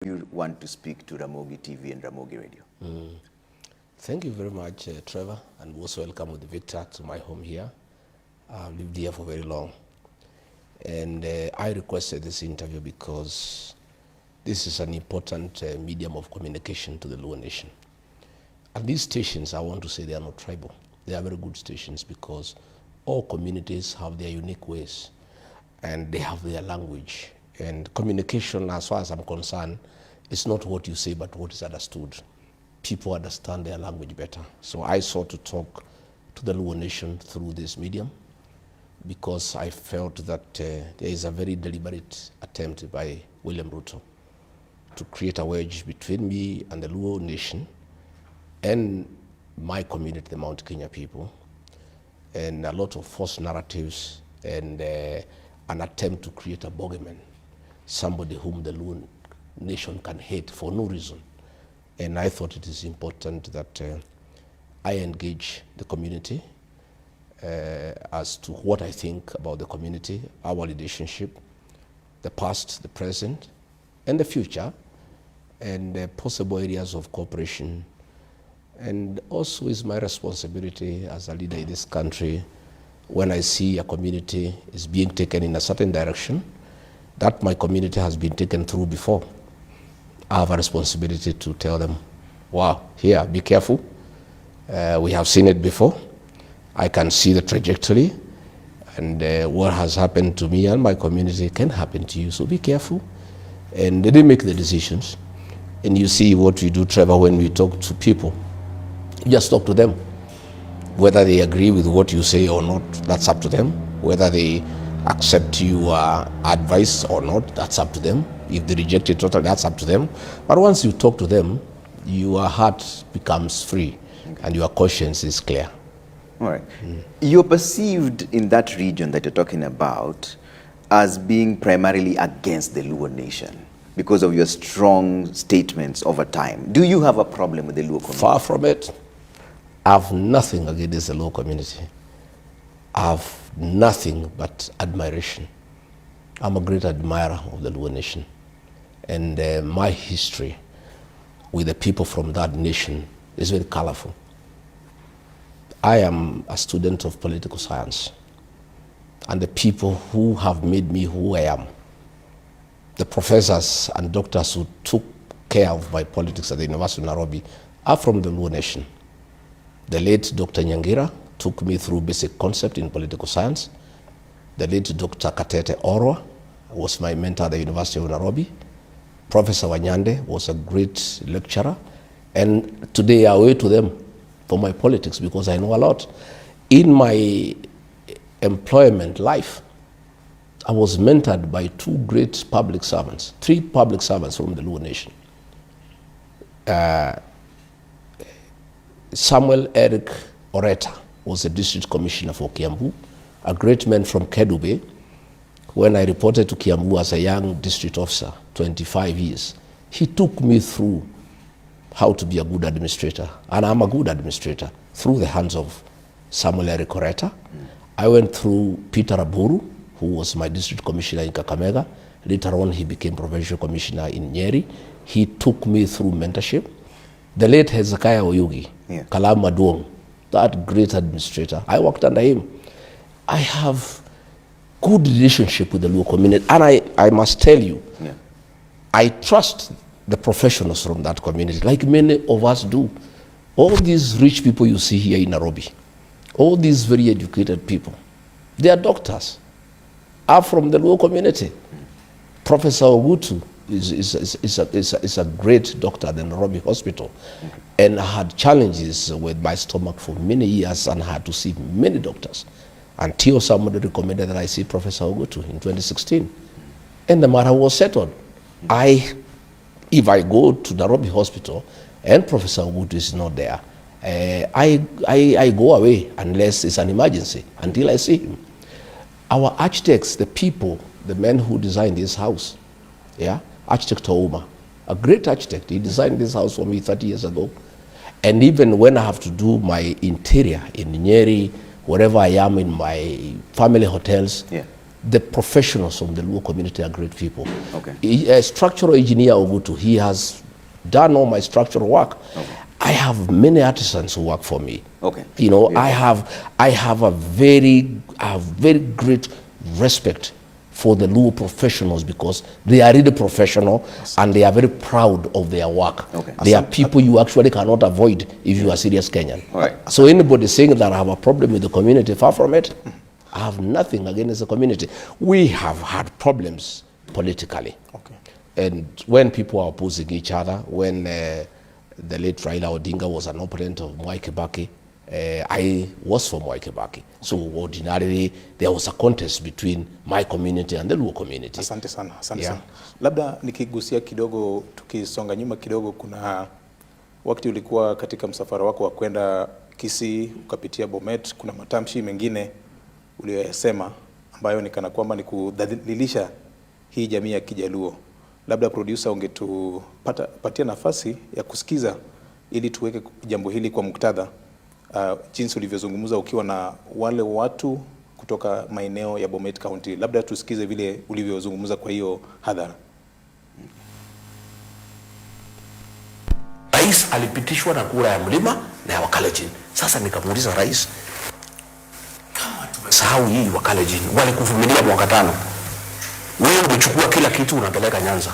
You want to speak to Ramogi TV and Ramogi Radio. Thank you very much, Trevor, and most welcome with Victor to my home here. I've lived here for very long. And I requested this interview because this is an important medium of communication to the Luo Nation. And these stations, I want to say they are not tribal. They are very good stations because all communities have their unique ways and they have their language. And communication, as far as I'm concerned, is not what you say, but what is understood. People understand their language better. So I sought to talk to the Luo Nation through this medium because I felt that there is a very deliberate attempt by William Ruto to create a wedge between me and the Luo Nation and my community, the Mount Kenya people, and a lot of false narratives and an attempt to create a bogeyman, somebody whom the Luo Nation can hate for no reason. And I thought it is important that I engage the community as to what I think about the community, our relationship, the past, the present, and the future, and possible areas of cooperation. And also is my responsibility as a leader in this country when I see a community is being taken in a certain direction that my community has been taken through before. I have a responsibility to tell them, wow, here, be careful. We have seen it before. I can see the trajectory, and what has happened to me and my community can happen to you, so be careful. And they make the decisions. And you see what we do, Trevor, when we talk to people. You just talk to them. Whether they agree with what you say or not, that's up to them. Whether they accept your advice or not, that's up to them. If they reject it totally, that's up to them. But once you talk to them, your heart becomes free, okay, and your conscience is clear. All right. You're perceived in that region that you're talking about as being primarily against the Luo Nation because of your strong statements over time. Do you have a problem with the Luo community? Far from it. I have nothing against the Luo community. I have nothing but admiration. I'm a great admirer of the Luo Nation. And my history with the people from that nation is very colorful. I am a student of political science. And the people who have made me who I am, the professors and doctors who took care of my politics at the University of Nairobi, are from the Luo Nation. The late Dr. Nyangira took me through basic concept in political science. The late Dr. Katete Orwa was my mentor at the University of Nairobi. Professor Wanyande was a great lecturer. And today I owe it to them for my politics because I know a lot. In my employment life, I was mentored by two great public servants, three public servants from the Luo Nation. Samuel Eric Oreta was the district commissioner for Kiambu, a great man from Kedube. When I reported to Kiambu as a young district officer, 25 years, he took me through how to be a good administrator. And I'm a good administrator through the hands of Samuel Eric Oreta. I went through Peter Aburu, who was my district commissioner in Kakamega. Later on, he became provincial commissioner in Nyeri. He took me through mentorship. The late Hezekiah Oyugi, yeah, Kalam Maduong, that great administrator, I worked under him. I have good relationship with the Luo community, and I must tell you, yeah, I trust the professionals from that community, like many of us do. All these rich people you see here in Nairobi, all these very educated people, they are doctors, are from the Luo community. Professor Ogutu is a great doctor at the Nairobi hospital, okay, and I had challenges with my stomach for many years and had to see many doctors until somebody recommended that I see Professor Ogutu in 2016. And the matter was settled. If I go to Nairobi hospital and Professor Ogutu is not there, I go away unless it's an emergency until I see him. Our architects, the people, the men who designed this house, yeah, Architect Ouma, a great architect, he designed this house for me 30 years ago. And even when I have to do my interior in Nyeri, wherever I am in my family hotels, yeah, The professionals from the Luo community are great people. Okay. A structural engineer Ogutu, he has done all my structural work. Okay. I have many artisans who work for me. Okay. You know, Yeah. I have very great respect for the Luo professionals because they are really professional and they are very proud of their work. Okay. They are people you actually cannot avoid if you are serious Kenyan. All right. So anybody saying that I have a problem with the community, far from it. I have nothing against the community. We have had problems politically. Okay. And when people are opposing each other, when the late Raila Odinga was an opponent of Mwai Kibaki, I was for Mwai Kibaki. So ordinarily, there was a contest between my community and the Luo community. Asante sana, asante sana. Labda nikigusia kidogo, tukisonga nyuma kidogo, kuna wakati ulikuwa katika msafara wako wa kwenda Kisii, ukapitia Bomet, kuna matamshi mengine uliyoyasema ambayo ni kana kwamba ni kudhalilisha hii jamii ya Kijaluo. Labda producer ungetupatia nafasi ya kusikiza ili tuweke jambo hili kwa muktadha, jinsi ulivyozungumza ukiwa na wale watu kutoka maeneo ya Bomet County. Labda tusikize vile ulivyozungumza kwa hiyo hadhara. Rais alipitishwa na kura ya mlima na ya Wakalenjin. Sasa nikamuuliza rais, kama tumesahau hii Wakalenjin walikuvumilia mwaka 5, wewe unachukua kila kitu unapeleka Nyanza,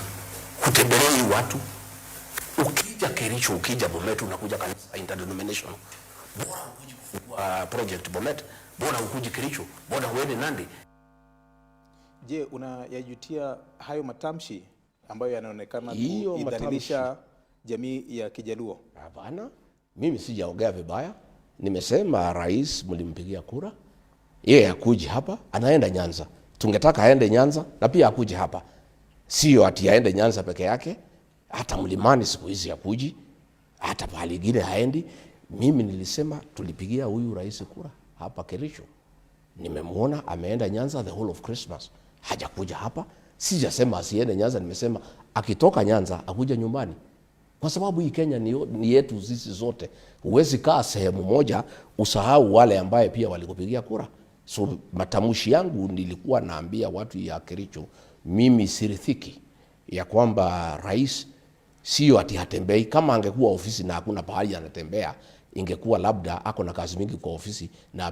hutembelei watu, ukija Kericho, ukija Bomet, unakuja kanisa interdenominational, bora ukuje kufungua project Bomet, bora ukuje Kericho, bora uende Nandi. Je, unayajutia hayo matamshi ambayo yanaonekana kuidhalilisha jamii ya Kijaluo? Hapana, mimi sijaongea vibaya. Nimesema rais mlimpigia kura, yeye akuje hapa, anaenda Nyanza. Tungetaka aende Nyanza na pia akuje hapa. Sio ati aende Nyanza peke yake, hata mlimani siku hizi akuji, hata pahali ingine haendi. Mimi nilisema tulipigia huyu rais kura hapa Kericho. Nimemuona ameenda Nyanza the whole of Christmas. Hajakuja hapa. Sijasema asiende Nyanza, nimesema akitoka Nyanza akuja nyumbani. Kwa sababu hii Kenya ni yetu sisi zote. Huwezi kaa sehemu moja usahau wale ambaye pia walikupigia kura. So matamshi yangu nilikuwa naambia watu ya Kericho, mimi sirithiki ya kwamba rais sio ati hatembei. Kama angekuwa ofisi na hakuna pahali anatembea, ingekuwa labda ako na kazi mingi kwa ofisi na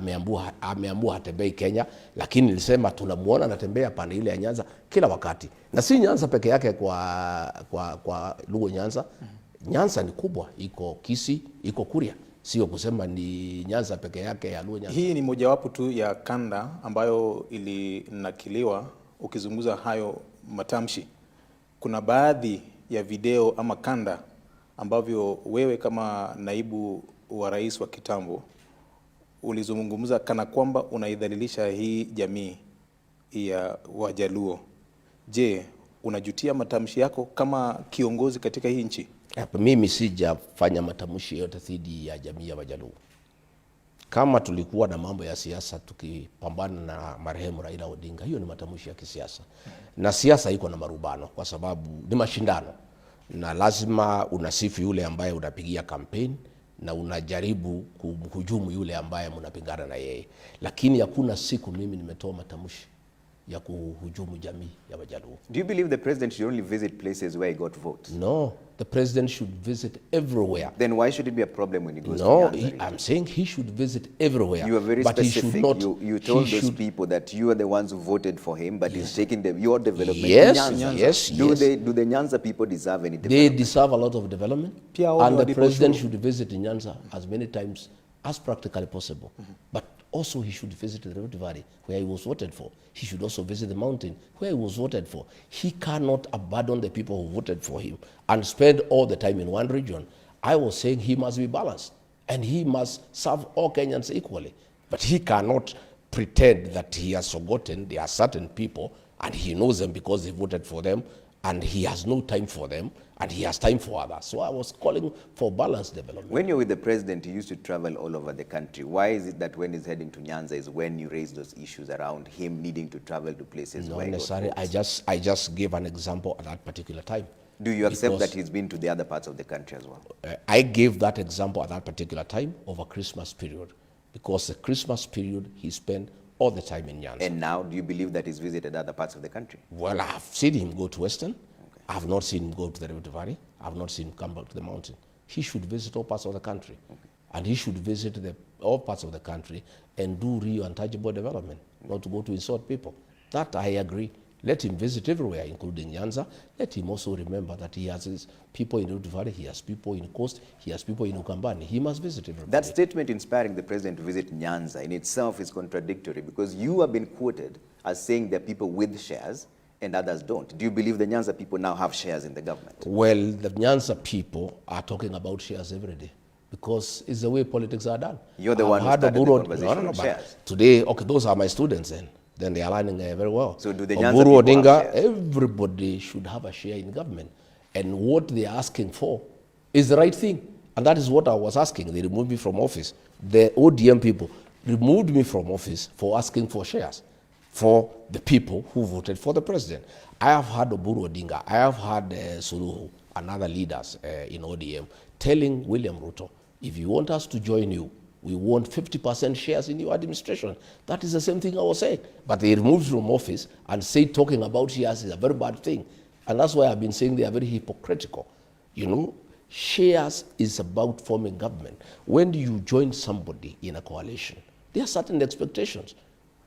ameambua hatembei Kenya. Lakini nilisema tunamuona anatembea pande ile ya Nyanza kila wakati. Na si Nyanza peke yake kwa Luo Nyanza. Nyanza ni kubwa, iko Kisii, iko Kuria. Sio kusema ni Nyanza peke yake ya Luo Nyanza. Hii ni mojawapo tu ya kanda ambayo ilinakiliwa ukizungumza hayo matamshi. Kuna baadhi ya video ama kanda ambavyo wewe kama naibu wa rais wa kitambo ulizungumza kana kwamba unaidhalilisha hii jamii ya Wajaluo. Je, unajutia matamshi yako kama kiongozi katika hii nchi? Mimi sijafanya matamshi yote dhidi ya jamii ya Wajaluo. Kama tulikuwa na mambo ya siasa tukipambana na marehemu Raila Odinga, hiyo ni matamshi ya kisiasa. Na siasa iko na marubano kwa sababu ni mashindano. Na lazima unasifu yule ambaye unapigia kampeni na unajaribu kuhujumu yule ambaye mnapingana na yeye. Lakini hakuna siku mimi nimetoa matamshi ya kuhujumu jamii ya Wajaluo. Do you believe the president should only visit places where he got votes? No, the president should visit everywhere. Then why should it be a problem when he goes to Nyanza? No, I'm saying he should visit everywhere. You are very but specific. He should not, you told those people that you are the ones who voted for him, but he's taking your development yes, to Nyanza. Yes, do yes. Do the Nyanza people deserve any development? They deserve a lot of development. And the president should visit Nyanza as many times as practically possible. But also he should visit the Rift Valley where he was voted for. He should also visit the mountain where he was voted for. He cannot abandon the people who voted for him and spend all the time in one region. I was saying he must be balanced and he must serve all Kenyans equally. But he cannot pretend that he has forgotten there are certain people and he knows them because he voted for them and he has no time for them and he has time for others. So I was calling for balanced development. When you're with the president, he used to travel all over the country. Why is it that when he's heading to Nyanza is when you raise those issues around him needing to travel to places Not where necessarily. I just gave an example at that particular time. Do you accept that he's been to the other parts of the country as well? I gave that example at that particular time over Christmas period because the Christmas period he spent all the time in Nyanza. And now, do you believe that he's visited other parts of the country? Well, I've seen him go to Western. I have not seen him go to the Rift Valley. I have not seen him come back to the mountain. He should visit all parts of the country. And he should visit all parts of the country and do real and tangible development, not to go to insult people. That I agree. Let him visit everywhere, including Nyanza. Let him also remember that he has his people in Rift Valley, he has people in Coast, he has people in Ukambani. He must visit everybody. That statement inspiring the president to visit Nyanza in itself is contradictory, because you have been quoted as saying there are people with shares and others don't. Do you believe the Nyanza people now have shares in the government? Well, the Nyanza people are talking about shares every day, because it's the way politics are done. You're the one who started the conversation on shares. Today, okay, those are my students then they are learning very well. So do the Nyanza people Odinga, have shares? Everybody should have a share in government. And what they're asking for is the right thing. And that is what I was asking. They removed me from office. The ODM people removed me from office for asking for shares for the people who voted for the president. I have had Oburu Odinga, I have had Suluhu and other leaders in ODM telling William Ruto, if you want us to join you, we want 50% shares in your administration. That is the same thing I was saying. But they removed from office and say talking about shares is a very bad thing. And that's why I've been saying they are very hypocritical. You know, shares is about forming government. When you join somebody in a coalition, there are certain expectations.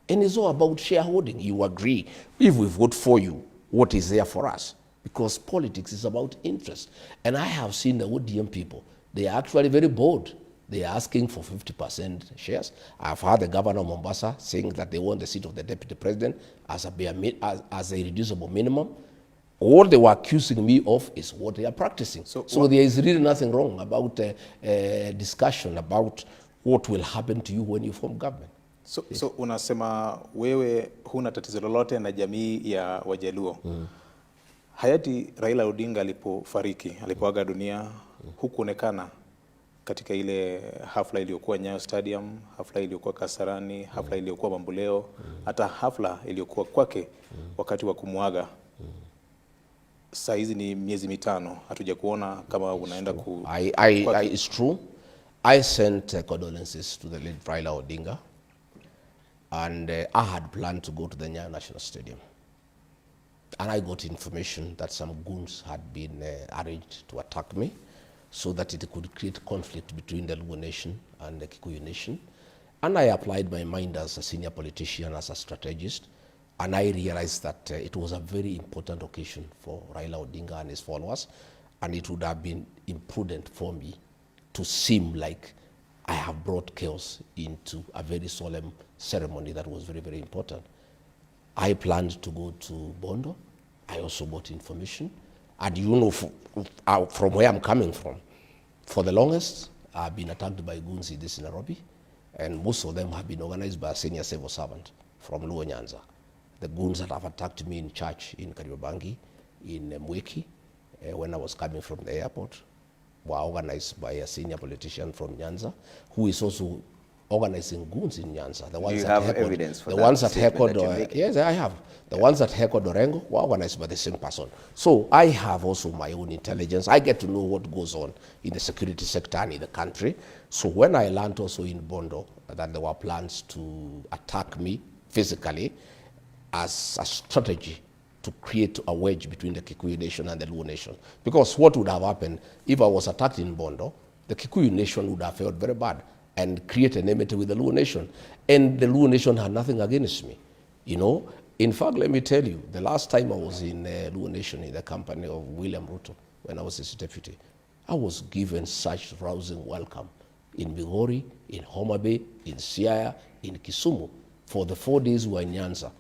And it's all about shareholding. You agree. If we vote for you, what is there for us? Because politics is about interest. And I have seen the ODM people. They are actually very bold. They are asking for 50% shares. I've heard the governor of Mombasa saying that they want the seat of the deputy president as a reducible minimum. All they were accusing me of is what they are practicing. So there is really nothing wrong about discussion about what will happen to you when you form government. So unasema wewe huna tatizo lolote na jamii ya Wajaluo. Hayati Raila Odinga alipoaga dunia, hukuonekana katika ile hafla iliyokuwa Nyayo Stadium, hafla iliyokuwa Kasarani, hafla iliyokuwa Mamboleo, hata hafla iliyokuwa kwake wakati wa kumuaga. Saa hizi ni miezi mitano, hatuja kuona kama unaenda ku... It's true. I sent condolences to the late Raila Odinga, and I had planned to go to the Nyayo National Stadium. And I got information that some goons had been arranged to attack me, so that it could create conflict between the Luo Nation and the Kikuyu Nation. And I applied my mind as a senior politician, as a strategist, and I realized that it was a very important occasion for Raila Odinga and his followers, and it would have been imprudent for me to seem like I have brought chaos into a very solemn ceremony that was very, very important. I planned to go to Bondo. I also got information. And you know, from where I'm coming from, for the longest, I've been attacked by goons in this Nairobi, and most of them have been organized by a senior civil servant from Luo Nyanza. The goons that have attacked me in church in Kariobangi, in Mweki, when I was coming from the airport, were organized by a senior politician from Nyanza, who is also organizing goons in Nyanza. The ones Do you that have evidence for the that ones that statement heckled, yes, I have. The ones that heckled Orengo were organized by the same person. So I have also my own intelligence. I get to know what goes on in the security sector and in the country. So when I learned also in Bondo that there were plans to attack me physically as a strategy to create a wedge between the Kikuyu Nation and the Luo Nation. Because what would have happened if I was attacked in Bondo, the Kikuyu Nation would have felt very bad and create an enmity with the Luo Nation. And the Luo Nation had nothing against me, you know. In fact, let me tell you, the last time I was in Luo Nation in the company of William Ruto, when I was his deputy, I was given such rousing welcome in Migori, in Homa Bay, in Siaya, in Kisumu. For the 4 days we were in Nyanza,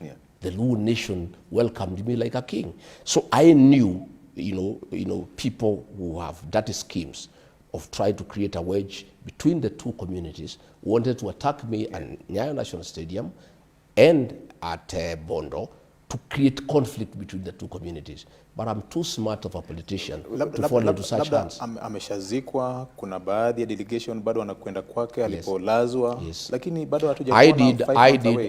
the Luo Nation welcomed me like a king. So I knew, you know, people who have dirty schemes of trying to create a wedge between the two communities wanted to attack me at Nyayo National Stadium and at Bondo to create conflict between the two communities. But I'm too smart of a politician to fall into such hands. Ameshazikwa, kuna baadhi ya delegation bado wanakwenda kwake alipolazwa, lakini bado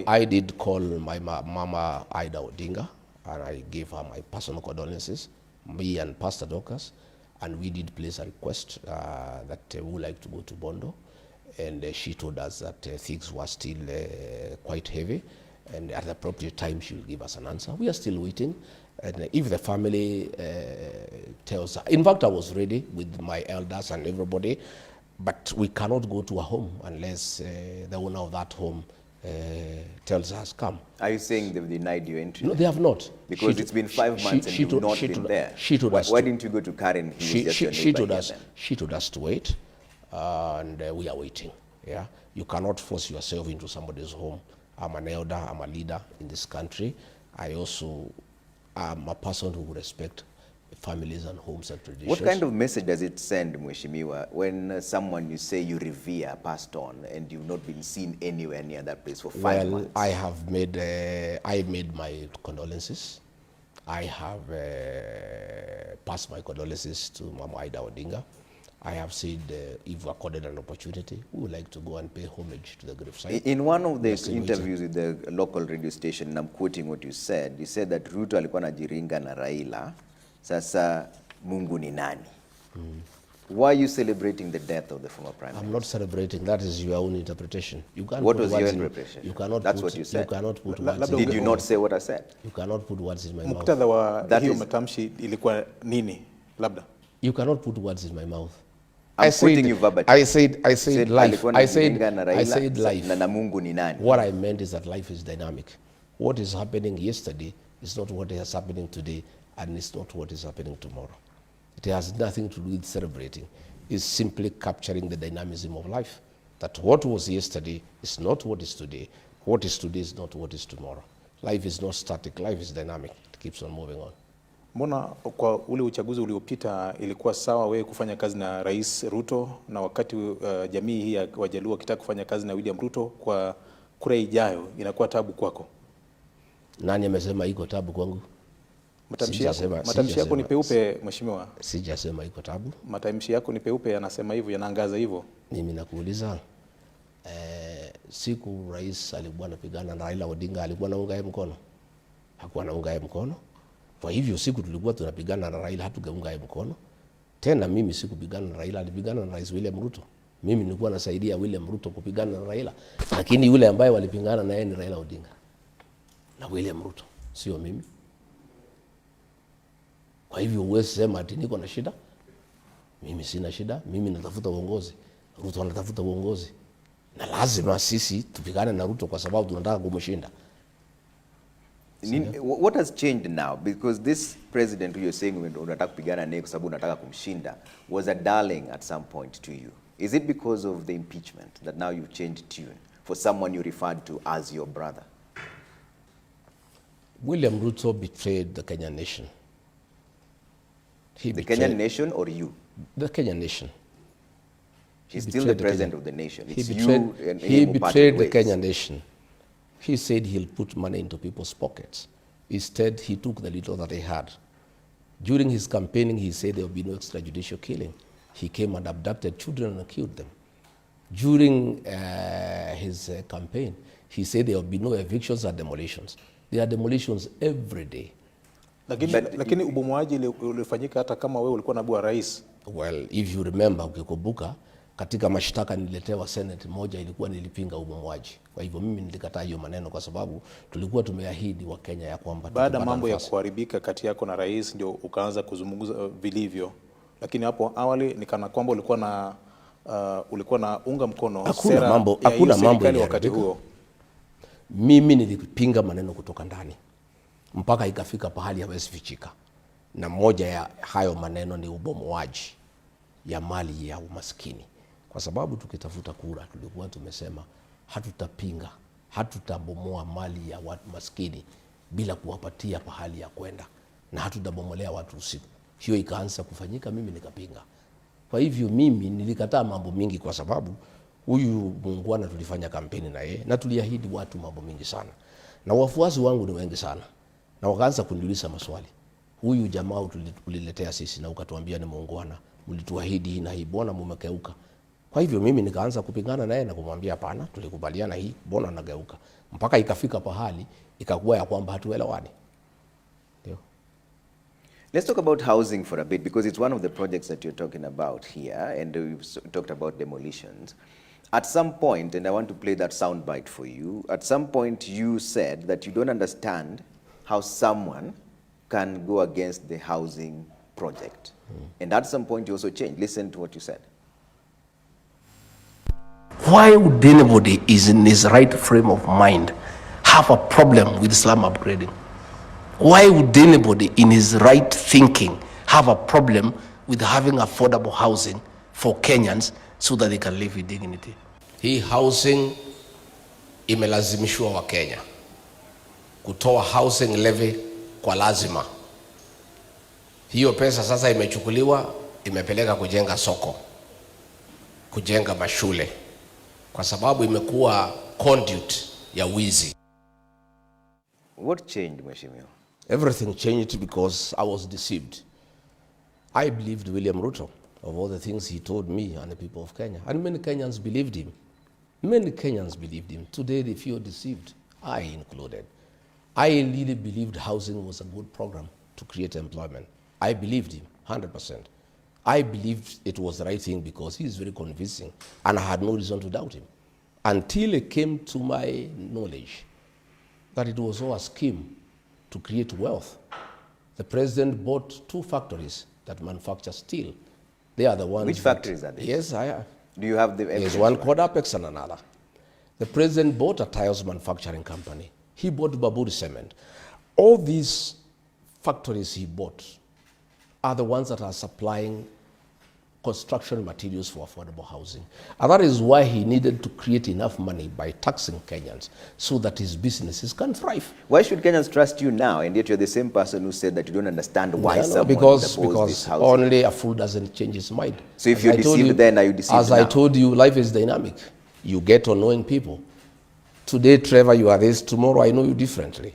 I did call my mama Ida Odinga, and I gave her my personal condolences, me and Pastor Dorcas, and we did place a request that we would like to go to Bondo. and she told us that things were still quite heavy, and at the appropriate time she will give us an answer. We are still waiting, and if the family tells us, in fact I was ready with my elders and everybody, but we cannot go to a home unless the owner of that home tells us come. Are you saying they've denied you entry? No, they have not. Because it's been 5 months and you've not been there. Why didn't you go to Karen? She told us to wait, and we are waiting. Yeah, you cannot force yourself into somebody's home. I'm an elder, I'm a leader in this country. I also am a person who respect families and homes and traditions. What kind of message does it send, Mheshimiwa, when someone you say you revere passed on and you've not been seen anywhere near that place for 5 months? I have made, I made my condolences. I have passed my condolences to Mama Ida Odinga. I have said if we're accorded an opportunity, we would like to go and pay homage to the gravesite. In one of the interviews with the local radio station, and I'm quoting what you said that Ruto alikuwa anajiringa na Raila, sasa Mungu ni nani? Why are you celebrating the death of the former prime minister? I'm not celebrating. That is your own interpretation. You can't what put was words your in, interpretation? You cannot That's put, what you said. You cannot put words Did you not say what I said? You cannot put words in my mouth. Muktadha wa hiyo matamshi ilikuwa nini? Labda. You cannot put words in my mouth. I'm quoting you verbatim. I said life. I said life. Na Mungu ni nani? What I meant is that life is dynamic. What is happening yesterday is not what is happening today, and it's not what is happening tomorrow. It has nothing to do with celebrating. It's simply capturing the dynamism of life. That what was yesterday is not what is today. What is today is not what is tomorrow. Life is not static. Life is dynamic. It keeps on moving on. Mbona kwa ule uchaguzi uliopita ilikuwa sawa wewe kufanya kazi na Rais Ruto, na wakati jamii hii ya Wajaluo wakitaka kufanya kazi na William Ruto, kwa kura ijayo inakuwa tabu kwako? Nani amesema iko tabu kwangu? Matamshi yako ni peupe, Mheshimiwa. Sijasema iko tabu. Matamshi yako ni peupe, yanasema hivyo, yanaangaza hivyo. Mimi nakuuliza, siku rais alikuwa anapigana na Raila Odinga, alikuwa anaunga yeye mkono? Hakuwa anaunga yeye mkono. Kwa hivyo siku tulikuwa tunapigana na Raila hatugeunga yeye mkono. Tena mimi sikupigana na Raila, alipigana na Rais William Ruto. Mimi nilikuwa nasaidia William Ruto kupigana na Raila. Lakini yule ambaye walipingana na yeye ni Raila Odinga na William Ruto, sio mimi. Kwa hivyo huwezi sema ati niko na shida. Mimi sina shida, mimi natafuta uongozi. Ruto anatafuta uongozi. Na lazima sisi tupigane na Ruto kwa sababu tunataka kumshinda. What has changed now? Because this president who you're saying unataka kupigana naye kwa sababu unataka kumshinda was a darling at some point to you. Is it because of the impeachment that now you've changed tune for someone you referred to as your brother? William Ruto betrayed the Kenyan nation. The Kenyan nation or you? The Kenyan nation. He's still the president of the nation. It's you and he betrayed the Kenyan nation. He said he'll put money into people's pockets. Instead, he took the little that he had. During his campaigning, he said there will be no extrajudicial killing. He came and abducted children and killed them. During his campaign, he said there will be no evictions or demolitions. There are demolitions every day. Lakini ubomoaji ulifanyika hata kama wewe ulikuwa naibu wa rais. Well, if you remember, ukikumbuka, katika mashtaka niletewa Senate moja ilikuwa nilipinga ubomoaji. Kwa hivyo mimi nilikataa hiyo maneno kwa sababu tulikuwa tumeahidi wa Kenya ya kwamba baada mambo ya kuharibika kati yako na rais ndio ukaanza kuzungumza vilivyo. Lakini hapo awali ni kana kwamba ulikuwa na unga mkono hakuna mambo ya wakati huo. Mimi nilipinga maneno kutoka ndani mpaka ikafika pahali hawezi fichika. Na moja ya hayo maneno ni ubomoaji ya mali ya umaskini. Kwa sababu tukitafuta kura tulikuwa tumesema hatutapinga, hatutabomoa mali ya watu maskini bila kuwapatia pahali ya kwenda, na hatutabomolea watu usiku. Hiyo ikaanza kufanyika, mimi nikapinga. Kwa hivyo mimi nilikataa mambo mingi kwa sababu huyu muungwana tulifanya kampeni na yeye na tuliahidi watu mambo mingi sana. Na wafuasi wangu ni wengi sana. Na wakaanza kuniuliza maswali. Huyu jamaa uliletea sisi na ukatuambia ni muungwana, mlituahidi hii na hii, mbona mmekeuka? Kwa hivyo mimi nikaanza kupingana naye na kumwambia hapana, tulikubaliana hii, mbona nageuka? Mpaka ikafika pahali ikakuwa ya kwamba hatuelewani. Ndio. Let's talk about housing for a bit because it's one of the projects that you're talking about here, and we've talked about demolitions. At some point, and I want to play that soundbite for you, at some point you said that you don't understand how someone can go against the housing project. And at some point you also changed. Listen to what you said. Why would anybody is in his right frame of mind have a problem with slum upgrading? Why would anybody in his right thinking have a problem with having affordable housing for Kenyans so that they can live with dignity? Hii housing imelazimishwa wa Kenya kutoa housing levy kwa lazima. Hiyo pesa sasa imechukuliwa, imepeleka kujenga soko, kujenga mashule, kwa sababu imekuwa conduit ya wizi. What changed, Mheshimiwa? Everything changed because I was deceived. I believed William Ruto of all the things he told me and the people of Kenya. And many Kenyans believed him. Many Kenyans believed him. Today they feel deceived, I included. I really believed housing was a good program to create employment. I believed him, 100%. I believed it was the right thing because he is very convincing and I had no reason to doubt him. Until it came to my knowledge that it was all a scheme to create wealth. The president bought 2 factories that manufacture steel. They are the ones. Which factories are they? Yes, I have. Do you have the evidence? There's one called Apex and another. The president bought a tiles manufacturing company. He bought Baburi Cement. All these factories he bought are the ones that are supplying construction materials for affordable housing. And that is why he needed to create enough money by taxing Kenyans so that his businesses can thrive. Why should Kenyans trust you now, and yet you're the same person who said that you don't understand why someone because this housing? Only a fool doesn't change his mind. So if you're deceived then, are you deceived now? As I told you, life is dynamic. You get on knowing people. Today, Trevor, you are this. Tomorrow, I know you differently.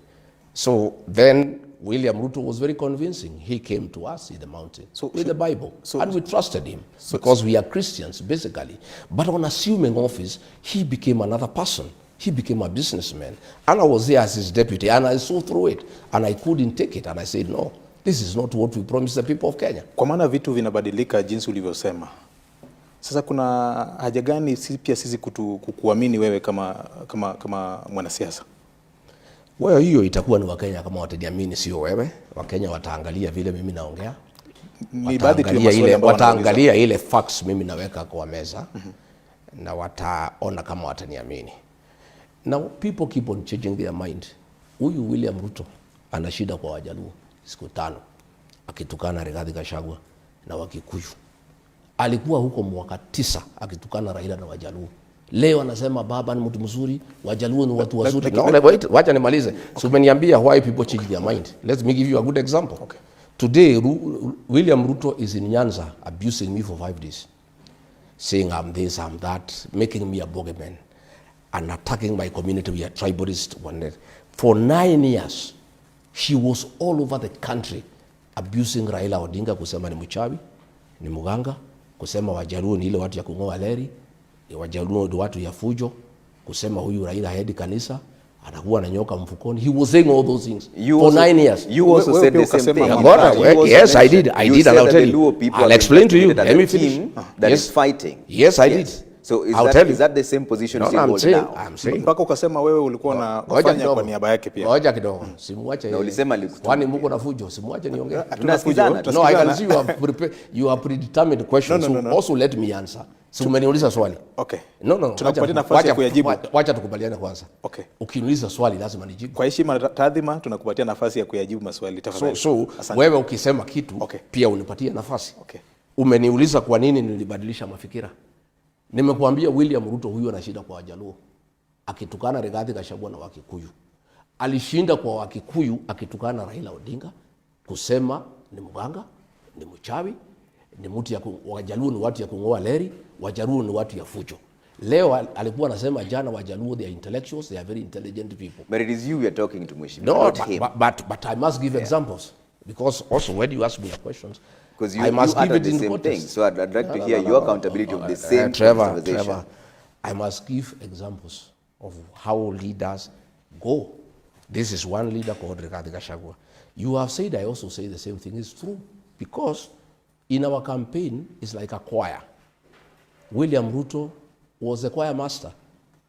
So then, William Ruto was very convincing. He came to us in the mountain with the Bible, and we trusted him because we are Christians, basically. But on assuming office, he became another person. He became a businessman. And I was there as his deputy, and I saw through it, and I couldn't take it. And I said, no, this is not what we promised the people of Kenya. Kwa maana vitu vinabadilika jinsi ulivyosema. Sasa kuna haja gani pia sisi kukuamini wewe kama mwanasiasa? Well, hiyo itakuwa ni Wakenya kama wataniamini, sio wewe. Wakenya wataangalia vile mimi naongea. Wataangalia ile facts mimi naweka kwa meza. Na wataona kama wataniamini. Now people keep on changing their mind. Huyu William Ruto ana shida kwa Wajaluo siku 5 akitukana Rigathi Gachagua na Wakikuyu. Alikuwa huko mwaka 9 akitukana Raila na Wajaluo. Leo anasema baba ni mtu mzuri, Wajaluo ni watu wazuri. No, wait, wacha nimalize. So umeniambia why people change their mind. Let me give you a good example. Okay. Today, William Ruto is in Nyanza abusing me for 5 days. Saying I'm this, I'm that, making me a bogeyman, and attacking my community. We are tribalist. For 9 years, she was all over the country abusing Raila Odinga, kusema ni mchawi, ni muganga, kusema Wajaluo ni ile watu ya kungoa leri, Wajaluo ni watu ya fujo, kusema huyu Raila haendi kanisa, anakuwa na nyoka mfukoni. He was saying all those things for 9 years. You also said the same thing. Yes, I did, and I'll tell you. I'll explain to you. Let me finish. That is fighting. Yes, I did. So is that the same position you hold now? I'm saying. Mpaka ukasema wewe ulikuwa unafanya kwa niaba yake pia. Ngoja kidogo. Simuache. Na ulisema kwani mko na fujo, simuache niongee. Tunasikizana. No, I can see you have predetermined questions. So also let me answer. So umeniuliza swali. Okay. No. Tunakupatia nafasi ya kuyajibu. Wacha tukubaliane kwanza. Okay. Ukiniuliza swali lazima nijibu. Kwa heshima na taadhima tunakupatia nafasi ya kuyajibu maswali tafadhali. So wewe ukisema kitu pia unipatie nafasi. Okay. Umeniuliza kwa nini nilibadilisha mafikira. Nimekuambia William Ruto huyu ana shida kwa Wajaluo. Akitukana Rigathi Gachagua na Wakikuyu. Alishinda kwa Wakikuyu akitukana Raila Odinga, kusema ni mganga, ni mchawi, ni mtu ya Wajaluo ni watu ya kungoa leri, Wajaluo ni watu ya fujo. Leo alikuwa anasema jana Wajaluo they are intellectuals, they are very intelligent people. But it is you are talking to Mheshimiwa. No, but I must give examples because also when you ask me questions, because you must give it the same thing. So I'd like to hear your accountability of the same Trevor, I must give examples of how leaders go. This is one leader called Rigathi Gachagua. You have said, I also say the same thing is true. Because in our campaign, it's like a choir. William Ruto was the choir master.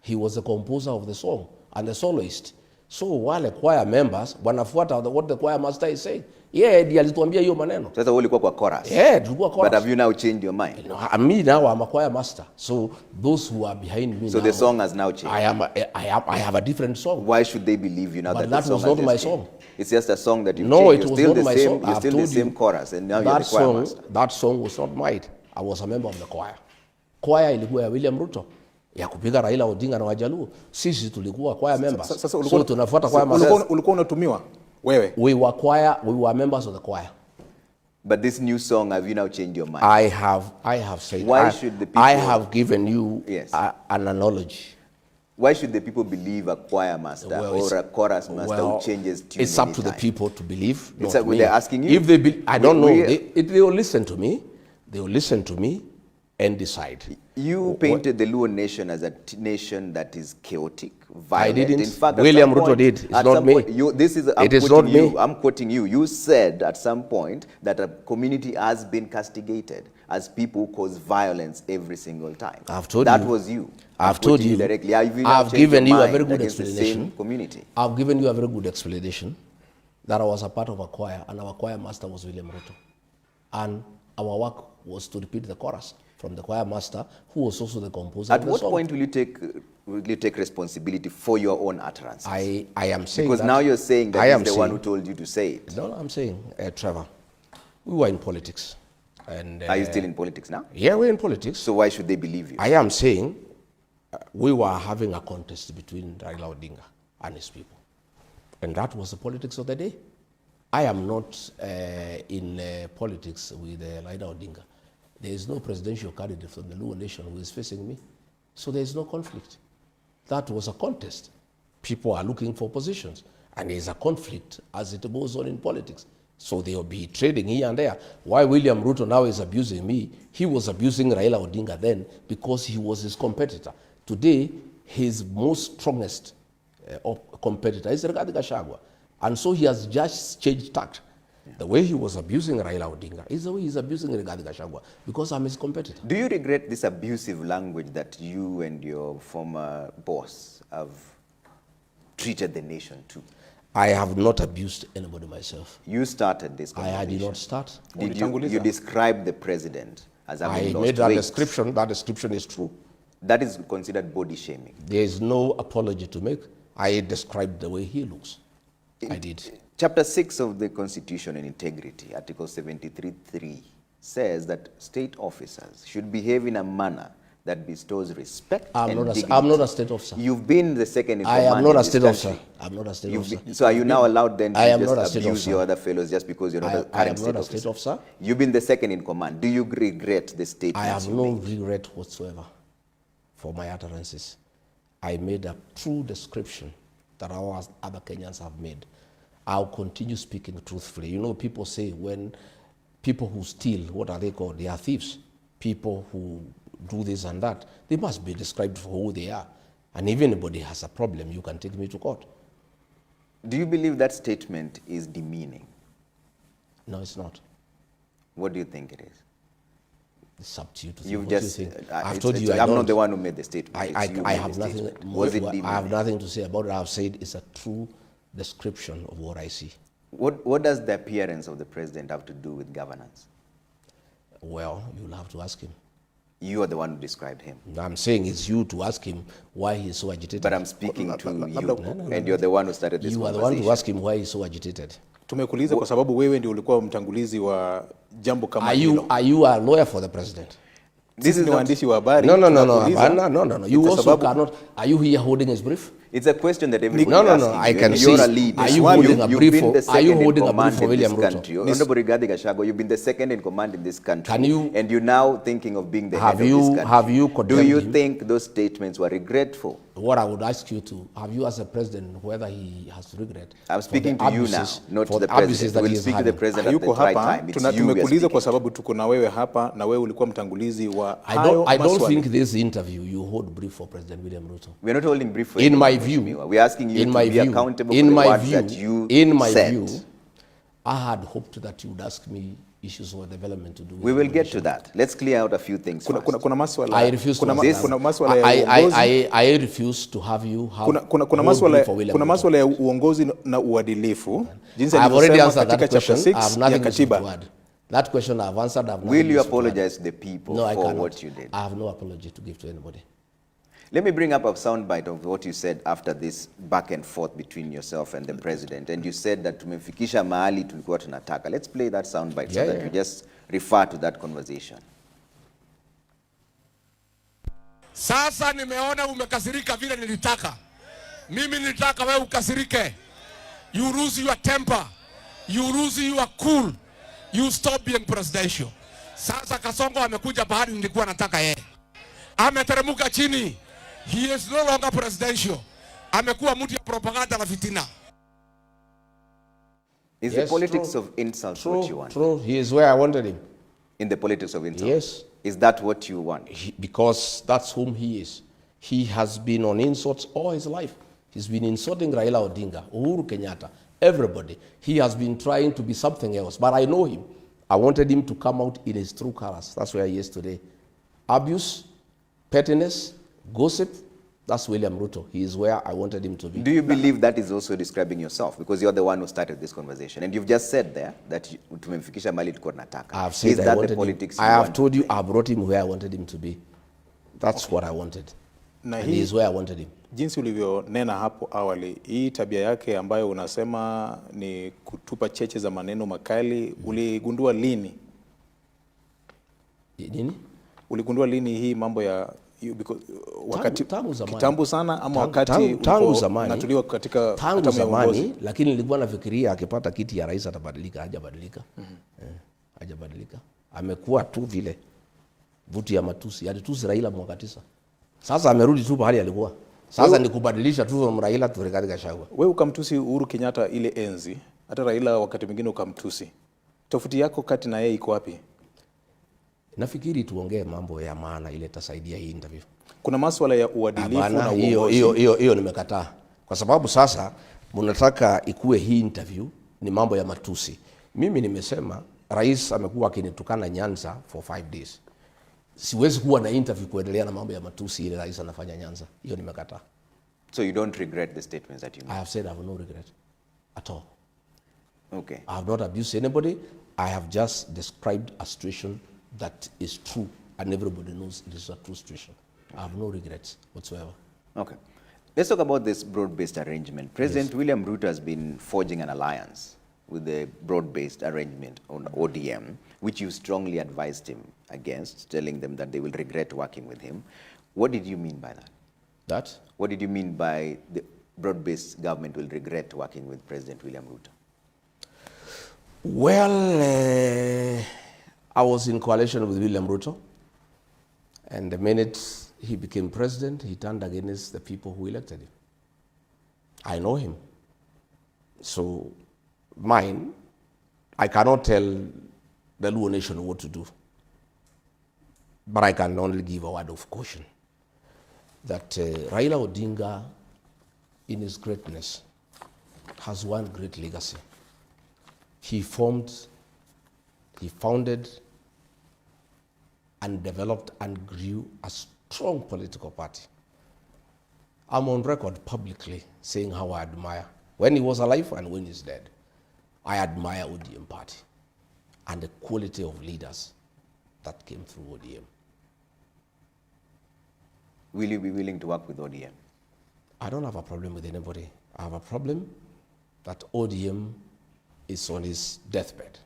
He was the composer of the song and the soloist. So wale choir members wanafuata what the choir master is saying. Ndiye alituambia hiyo maneno. Sasa wewe ulikuwa kwa chorus. Tulikuwa chorus. But have you now changed your mind? No, me now I'm a choir master. So those who are behind me so now, the song has now changed. I have a different song. Why should they believe you now But that that the was song not my song. It's just a song that you've No, changed. it was still not my song. You're still the same chorus and now you're the choir master. That song was not mine. I was a member of the choir. Choir ilikuwa ya William Ruto. Ya kupiga Raila Odinga na Wajaluo. Sisi tulikuwa choir members. So tunafuata choir members. Ulikuwa unatumiwa wewe? We were members of the choir. But this new song, have you now changed your mind? I have said. Why should the people? I have given you an analogy. Why should the people believe a choir master or a chorus master who changes tune? It's up to the people to believe. It's like they're asking you. If they, I don't know. They will listen to me. They will listen to me and decide. You painted the Luo nation as a nation that is chaotic, violent. I didn't. In fact, William Ruto did. It's not me. It is not me. I'm quoting you. You said at some point that a community has been castigated as people cause violence every single time. I've told you. That was you. I've told you directly. I've given you a very good explanation. Community. I've given you a very good explanation that I was a part of a choir and our choir master was William Ruto. And our work was to repeat the chorus from the choir master, who was also the composer of the song. At what point will you take responsibility for your own utterances? I am saying because that now you're saying that he's the one who told you to say it. No, I'm saying, Trevor, we were in politics. And, are you still in politics now? Yeah, we're in politics. So why should they believe you? I am saying we were having a contest between Raila Odinga and his people. And that was the politics of the day. I am not in politics with Raila Odinga. There is no presidential candidate from the Luo nation who is facing me. So there is no conflict. That was a contest. People are looking for positions. And there is a conflict as it goes on in politics. So they will be trading here and there. Why William Ruto now is abusing me, he was abusing Raila Odinga then because he was his competitor. Today, his most strongest competitor is Gachagua. And so he has just changed tact. The way he was abusing Raila Odinga is the way he's abusing Gachagua because I'm his competitor. Do you regret this abusive language that you and your former boss have treated the nation to? I have not abused anybody myself. You started this conversation. I did not start. Did you describe the president as having lost weight? I made that description. That description is true. That is considered body shaming. There is no apology to make. I described the way he looks. I did. Chapter 6 of the Constitution and Integrity, Article 73(3), says that state officers should behave in a manner that bestows respect and dignity. I'm not a state officer. You've been the second in command. I am not a state officer. I'm not a state officer. So are you now allowed then to just abuse officer. your other fellows just because you're not a current state officer? I am not a state officer. You've been the second in command. Do you regret the statements I have no regret whatsoever for my utterances. I made a true description that our other Kenyans have made. I'll continue speaking truthfully. You know, people say when people who steal, what are they called? They are thieves. People who do this and that, they must be described for who they are. And if anybody has a problem, you can take me to court. Do you believe that statement is demeaning? No, it's not. What do you think it is? It's up to you to think. You've what just, you think. I've told you I'm not the one who made the statement. I have nothing. Was it demeaning? I have nothing to say about it. I've said it's a true description of what I see. What does the appearance of the president have to do with governance? Well, you'll have to ask him. You are the one who described him. I'm saying it's you to ask him why he's so agitated. But I'm speaking to you, and you're the one who started this conversation. You are the one to ask him why he's so agitated. Tumekuuliza kwa sababu wewe ndio ulikuwa mtangulizi wa jambo kama hilo. Are you a lawyer for the president? This is waandishi wa habari. No. You also cannot. Are you here holding his brief? It's a question that everybody asks. I can see. You're a lead. Are you holding a brief for William Ruto? Honorable Gachagua, you've been the second in command in this country. And you're now thinking of being the head of this country. Have you condemned Do you him? think those statements were regretful? What I would ask you to, have you as a president, whether he has regret? I'm speaking to you now, not to the president. We'll speak to the president at the right time. It's you we are tumekuuliza kwa speaking sababu tuko na wewe hapa na wewe ulikuwa mtangulizi wa hayo I don't think this interview you hold brief for President William Ruto. We are not holding brief for In my anyone, view, Mheshimiwa. We're asking you to be accountable for the words that you in my said. view, I had hoped that you would ask me issues of development to do with We will get nation. to that. Let's clear out a few things first. Kuna maswala I refuse to answer that. kuna maswala ya uongozi. I refuse to have you have Kuna maswala ya uongozi na uadilifu. Jinsi alivyosema katika chapter 6 ya katiba. That question I've answered. Will you apologize to the people for what you did? I have no apology to give to anybody. Let me bring up a soundbite of what you said after this back and forth between yourself and the president. And you said that tumefikisha mahali tulikuwa tunataka. Let's play that soundbite so that you just refer to that conversation. Sasa nimeona umekasirika vile nilitaka. Mimi nilitaka wewe ukasirike. You lose your temper. You lose your cool. You stop being presidential. Sasa Kasongo amekuja bahari nilikuwa nataka yeye. Ameteremuka chini. He is no longer presidential. Amekuwa mtu ya propaganda na fitina. Is the politics of insults what you want? True. He is where I wanted him. In the politics of insults? Yes. Is that what you want? Because that's whom he is. He has been on insults all his life. He's been insulting Raila Odinga, Uhuru Kenyatta, everybody. He has been trying to be something else. But I know him. I wanted him to come out in his true colors. That's where he is today. Abuse, pettiness, gossip, that's William Ruto. He is where I wanted him to be. Do you believe that is also describing yourself? Because you're the one who started this conversation. And you've just said there that tumefikisha mahali tulikuwa tunataka. I have said is I that wanted the politics him. I have told you I brought him where I wanted him to be. That's what I wanted. Na and he is where I wanted him. Jinsi ulivyonena hapo awali, hii tabia yake ambayo unasema ni kutupa cheche za maneno makali, uligundua lini? Nini? Uligundua lini hii mambo ya wakati tangu kitambo sana ama wakati tangu zamani natuliwa katika tangu zamani, lakini nilikuwa nafikiria akipata kiti ya rais atabadilika. Hajabadilika. Hajabadilika. Amekuwa tu vile vuti ya matusi. Alitusi Raila mwaka 9. Sasa amerudi tu pale alikuwa. Sasa ni kubadilisha tu Raila tu Gachagua. Wewe ukamtusi Uhuru Kenyatta ile enzi. Hata Raila wakati mwingine ukamtusi. Tofauti yako kati na yeye iko wapi? Nafikiri tuongee mambo ya maana ile tasaidia hii interview. Kuna masuala ya uadilifu na uongozi. Hiyo nimekataa. Kwa sababu sasa mnataka ikue hii interview ni mambo ya matusi. Mimi nimesema rais amekuwa akinitukana Nyanza for 5 days. Siwezi kuwa na interview kuendelea na mambo ya matusi ile rais anafanya Nyanza. Hiyo nimekataa. So you don't regret the statements that you made? I have said I have no regret at all. Okay. I have not abused anybody. I have just described a situation that is true and everybody knows it is a true situation. I have no regrets whatsoever. Okay. Let's talk about this broad-based arrangement. President Yes. William Ruto has been forging an alliance with the broad-based arrangement on ODM, which you strongly advised him against, telling them that they will regret working with him. What did you mean by that? That? What did you mean by the broad-based government will regret working with President William Ruto? Well, I was in coalition with William Ruto, and the minute he became president, he turned against the people who elected him. I know him. So I cannot tell the Luo nation what to do. But I can only give a word of caution that Raila Odinga, in his greatness, has one great legacy. He founded and developed and grew a strong political party. I'm on record publicly saying how I admire, when he was alive and when he's dead, I admire ODM party and the quality of leaders that came through ODM. Will you be willing to work with ODM? I don't have a problem with anybody. I have a problem that ODM is on his deathbed.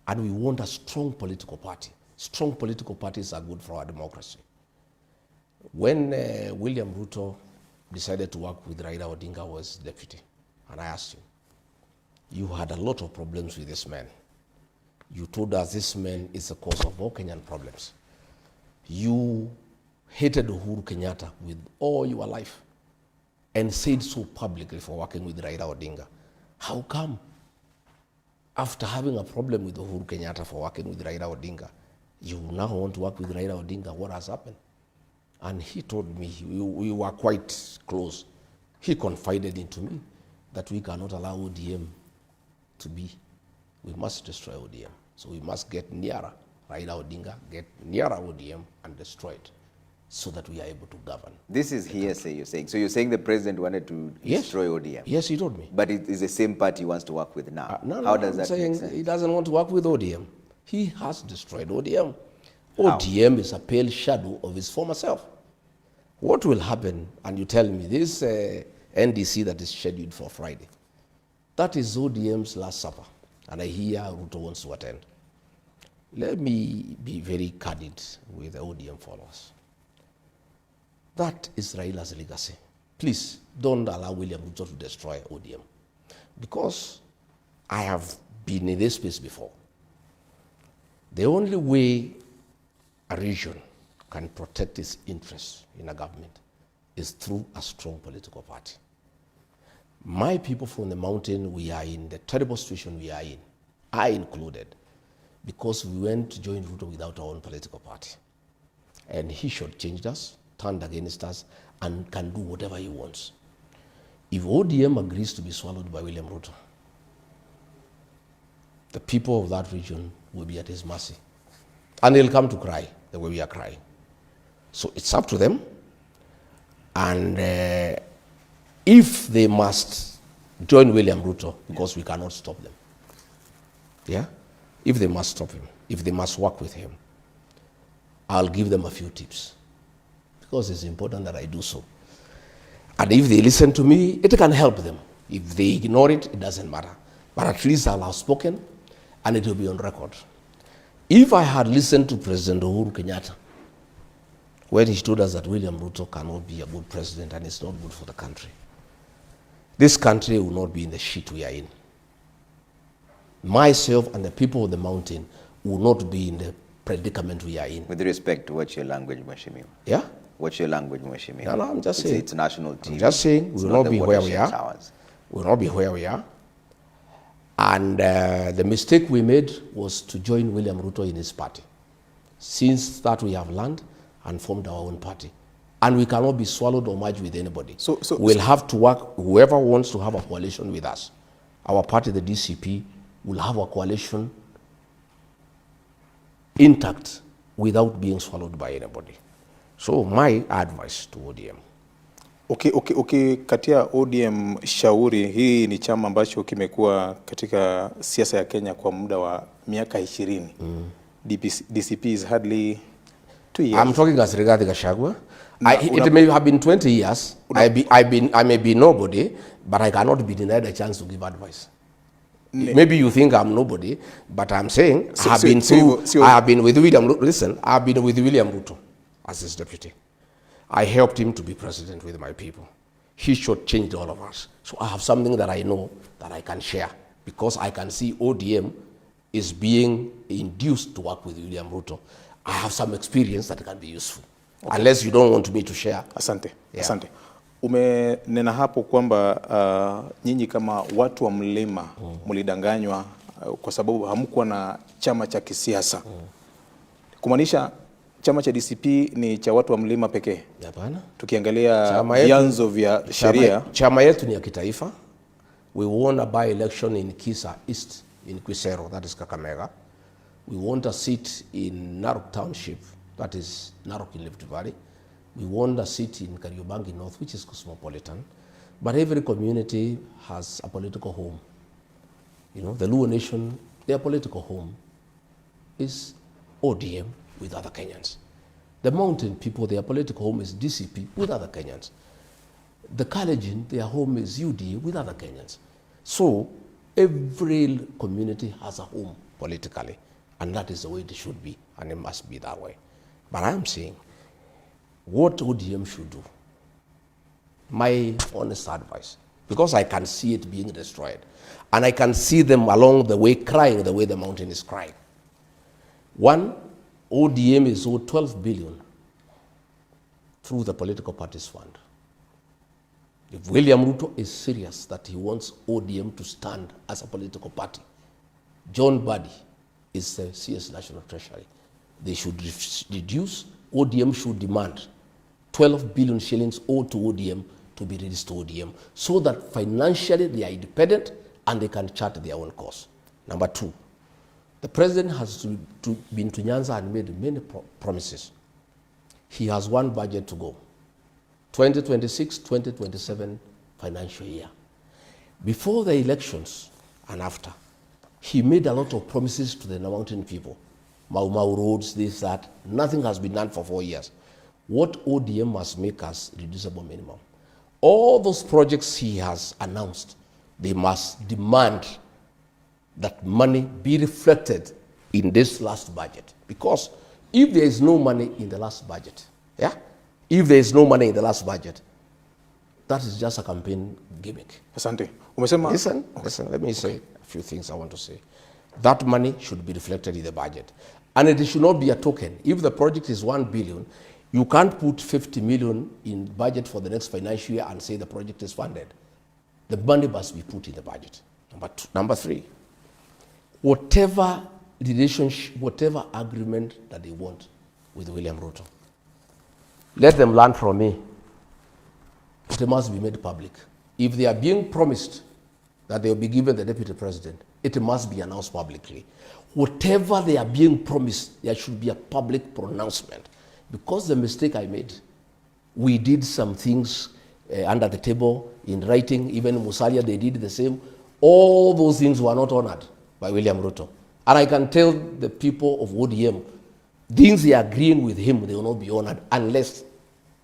And we want a strong political party. Strong political parties are good for our democracy. When William Ruto decided to work with Raila Odinga was deputy, and I asked him, you had a lot of problems with this man. You told us this man is the cause of all Kenyan problems. You hated Uhuru Kenyatta with all your life and said so publicly for working with Raila Odinga. How come, after having a problem with Uhuru Kenyatta for working with Raila Odinga, you now want to work with Raila Odinga? What has happened? And he told me, we were quite close. He confided into me that we cannot allow ODM to be. We must destroy ODM. So we must get nearer Raila Odinga, get nearer ODM and destroy it so that we are able to govern. This is hearsay, you're saying. So you're saying the president wanted to destroy ODM? Yes, he told me. But it is the same party he wants to work with now. No, How does I'm that saying make sense? he doesn't want to work with ODM. He has destroyed ODM. How? ODM is a pale shadow of his former self. What will happen, and you tell me, this NDC that is scheduled for Friday, that is ODM's last supper, and I hear Ruto wants to attend. Let me be very candid with the ODM followers. That is Raila's legacy. Please don't allow William Ruto to destroy ODM, because I have been in this space before. The only way a region can protect its interests in a government is through a strong political party. My people from the mountain, we are in the terrible situation we are in, I included, because we went to join Ruto without our own political party. And he shortchanged us, turned against us, and can do whatever he wants. If ODM agrees to be swallowed by William Ruto, the people of that region will be at his mercy. And they'll come to cry the way we are crying. So it's up to them. And if they must join William Ruto, because we cannot stop them. Yeah? If they must stop him, if they must work with him, I'll give them a few tips, because it's important that I do so. And if they listen to me, it can help them. If they ignore it, it doesn't matter. But at least I'll have spoken, and it will be on record. If I had listened to President Uhuru Kenyatta, when he told us that William Ruto cannot be a good president and it's not good for the country, this country will not be in the shit we are in. Myself and the people of the mountain will not be in the predicament we are in. With respect to what's your language, Mheshimiwa? Yeah? What's your language, Mheshimiwa? No, I'm just saying. It's national team. I'm just saying we will not be where we are. Towers. We will not be where we are. And the mistake we made was to join William Ruto in his party. Since that we have learned and formed our own party. And we cannot be swallowed or merged with anybody. We'll have to work, whoever wants to have a coalition with us. Our party, the DCP, will have a coalition intact without being swallowed by anybody. So my advice to ODM. Katia ODM shauri, hii ni chama ambacho kimekuwa katika siasa ya Kenya kwa muda wa miaka 20. DCP is hardly 2 years. I'm talking as regards Gachagua. It may have been 20 years. I may be nobody, but I cannot be denied a chance to give advice. Maybe you think I'm nobody, but I'm saying I have been with William Ruto. Listen, I've been with William Ruto as his deputy. I helped him to be president with my people. He shortchanged all of us. So I have something that I know that I can share, because I can see ODM is being induced to work with William Ruto. I have some experience that can be useful. Unless you don't want me to share. Asante. Yeah. Asante. Umenena hapo kwamba nyinyi kama watu wa mlima mlidanganywa kwa sababu hamkuwa na chama cha kisiasa. Kumaanisha chama cha DCP ni cha watu wa mlima pekee? Hapana. Tukiangalia vyanzo vya sheria, chama yetu ni ya kitaifa. We won a by-election in Kisa East in Quisero, that is Kakamega. We won a seat in Narok Township, that is Narok in Rift Valley. We won a seat in Kariobangi North, which is cosmopolitan. But every community has a political home. You know, the Luo Nation, their political home is ODM with other Kenyans. The mountain people, their political home is DCP with other Kenyans. The Kalenjin, their home is UDA with other Kenyans. So every community has a home politically, and that is the way it should be, and it must be that way. But I'm saying, what ODM should do, my honest advice, because I can see it being destroyed, and I can see them along the way crying the way the mountain is crying. One, ODM is owed 12 billion through the political parties fund. If William Ruto is serious that he wants ODM to stand as a political party, John Badi is the CS National Treasury. They should reduce, ODM should demand 12 billion shillings owed to ODM to be released to ODM, so that financially they are independent and they can chart their own course. Number two, The president has been to Nyanza and made many promises. He has one budget to go, 2026, 2027 financial year. Before the elections and after, he made a lot of promises to the mountain people. Mau Mau roads, this, that. Nothing has been done for 4 years. What ODM must make us reducible minimum. All those projects he has announced, they must demand that money be reflected in this last budget. Because if there is no money in the last budget, yeah? If there is no money in the last budget, that is just a campaign gimmick. Asante. Umesema... Listen, let me say a few things I want to say. That money should be reflected in the budget. And it should not be a token. If the project is 1 billion, you can't put 50 million in budget for the next financial year and say the project is funded. The money must be put in the budget. Number 3, whatever relationship, whatever agreement that they want with William Ruto, let them learn from me. It must be made public. If they are being promised that they will be given the deputy president, it must be announced publicly. Whatever they are being promised, there should be a public pronouncement. Because the mistake I made, we did some things under the table in writing, even Musalia, they did the same. All those things were not honored by William Ruto. And I can tell the people of ODM, things they are agreeing with him, they will not be honored unless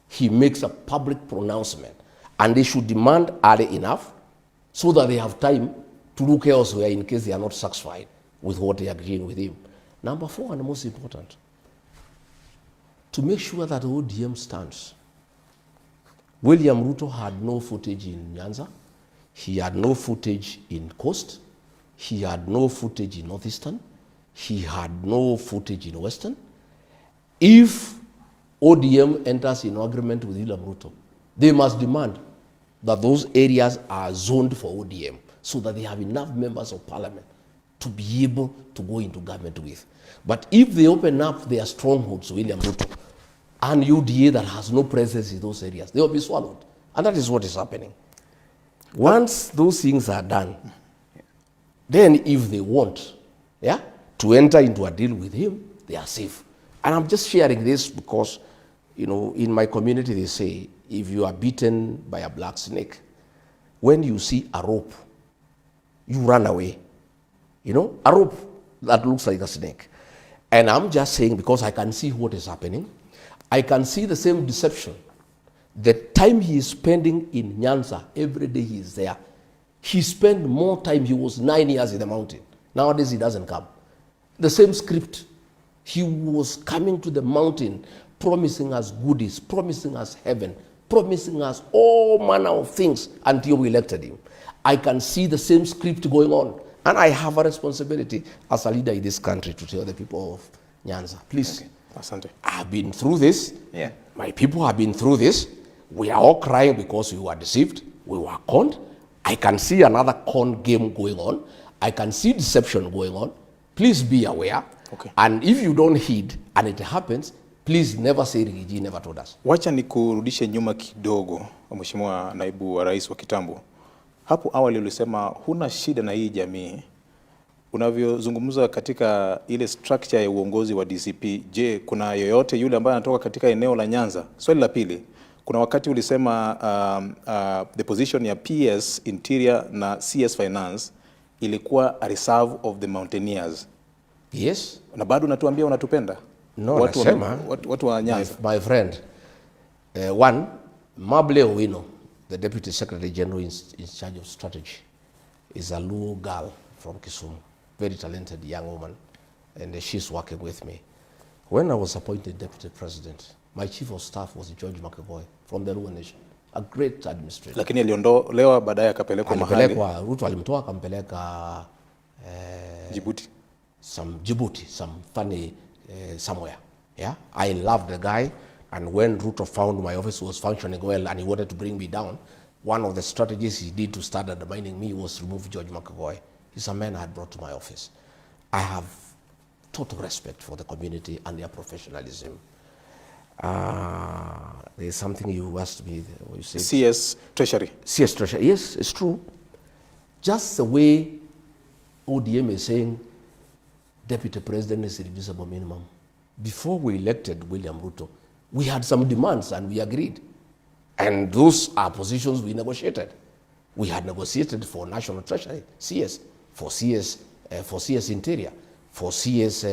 he makes a public pronouncement. And they should demand early enough so that they have time to look elsewhere in case they are not satisfied with what they are agreeing with him. Number 4, and the most important, to make sure that ODM stands. William Ruto had no footage in Nyanza. He had no footage in Coast. He had no footage in Northeastern. He had no footage in Western. If ODM enters in agreement with William Ruto, they must demand that those areas are zoned for ODM so that they have enough members of parliament to be able to go into government with. But if they open up their strongholds to William Ruto and UDA that has no presence in those areas, they will be swallowed. And that is what is happening. Once those things are done, then if they want to enter into a deal with him, they are safe. And I'm just sharing this because, you know, in my community they say, if you are beaten by a black snake, when you see a rope, you run away. You know, a rope that looks like a snake. And I'm just saying, because I can see what is happening, I can see the same deception. The time he is spending in Nyanza, every day he is there. He spent more time, he was 9 years in the mountain. Nowadays he doesn't come. The same script. He was coming to the mountain, promising us goodies, promising us heaven, promising us all manner of things until we elected him. I can see the same script going on. And I have a responsibility as a leader in this country to tell the people of Nyanza, please, okay. Asante. I've been through this. Yeah. My people have been through this. We are all crying because we were deceived. We were conned. I can see another con game going on. I can see deception going on. Please be aware. Okay. And if you don't heed and it happens, please never say Rigiji never told us. Wacha nikurudishe nyuma kidogo, Mheshimiwa Naibu wa Rais wa kitambo. Hapo awali ulisema huna shida na hii jamii. Unavyozungumza katika ile structure ya uongozi wa DCP, je, kuna yoyote yule ambaye anatoka katika eneo la Nyanza? Swali la pili, kuna wakati ulisema the position ya PS Interior na CS Finance ilikuwa a reserve of the mountaineers. Yes. Na bado unatuambia unatupenda? No, nasema, watu wa Nyanza. My friend, one, Mable Owino, the Deputy Secretary General in charge of strategy, is a Luo girl from Kisumu, very talented young woman, and she's working with me. When I was appointed Deputy President, my Chief of Staff was George Makaboy from the Luo Nation, a great administrator. Lakini aliondolewa baadaye akapelekwa mahali. Ruto alimtoa akampeleka Djibouti. Djibouti, some funny somewhere. Yeah, I loved the guy, and when Ruto found my office was functioning well and he wanted to bring me down, one of the strategies he did to start undermining me was remove George McAvoy. He's a man I had brought to my office. I have total respect for the community and their professionalism. There's something you asked me. What you said? CS Treasury. CS Treasury. Yes, it's true. Just the way ODM is saying, deputy president is irreducible minimum. Before we elected William Ruto, we had some demands and we agreed. And those are positions we negotiated. We had negotiated for National Treasury, CS, for CS Interior, for CS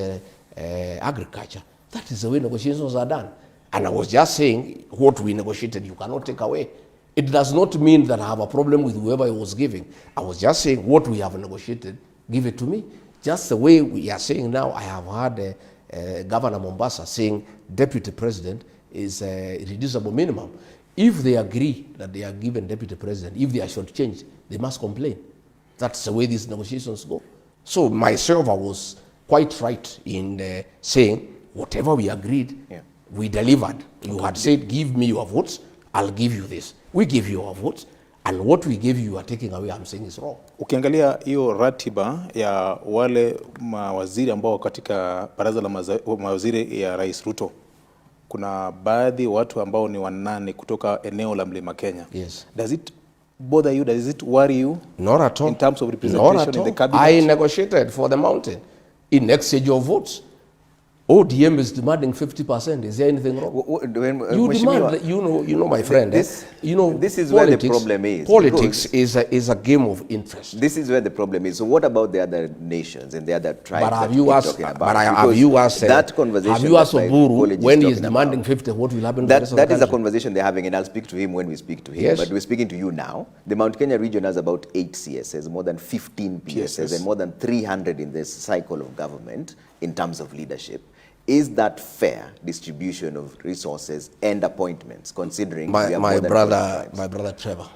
Agriculture. That is the way negotiations are done. And I was just saying, what we negotiated, you cannot take away. It does not mean that I have a problem with whoever I was giving. I was just saying, what we have negotiated, give it to me. Just the way we are saying now, I have heard Governor Mombasa saying deputy president is a reducible minimum. If they agree that they are given deputy president, if they are shortchanged, they must complain. That's the way these negotiations go. So myself, I was quite right in saying, whatever we agreed, we delivered. You had said, give me your votes, I'll give you this. We give you our votes, and what we give you are taking away, I'm saying is wrong. Ukiangalia hiyo ratiba ya wale mawaziri ambao katika baraza la mawaziri ya Rais Ruto, kuna baadhi watu ambao ni wanane kutoka eneo la Mlima Kenya. Yes. Does it bother you? Does it worry you? Not at all. In terms of representation in the cabinet? I negotiated for the mountain in exchange of votes. ODM is demanding 50%. Is there anything wrong? You demand, you know, my friend. This is where the problem is. Politics is a game of interest. This is where the problem is. So what about the other nations and the other tribes? But have you asked? But have you asked? That conversation. Have you asked Oburu when he is demanding 50? What will happen? That is a conversation they're having, and I'll speak to him when we speak to him. Yes. But we're speaking to you now. The Mount Kenya region has about 8 CSs, more than 15 PSs, and more than 300 in this cycle of government in terms of leadership. Is that fair distribution of resources and appointments, considering my brother Trevor,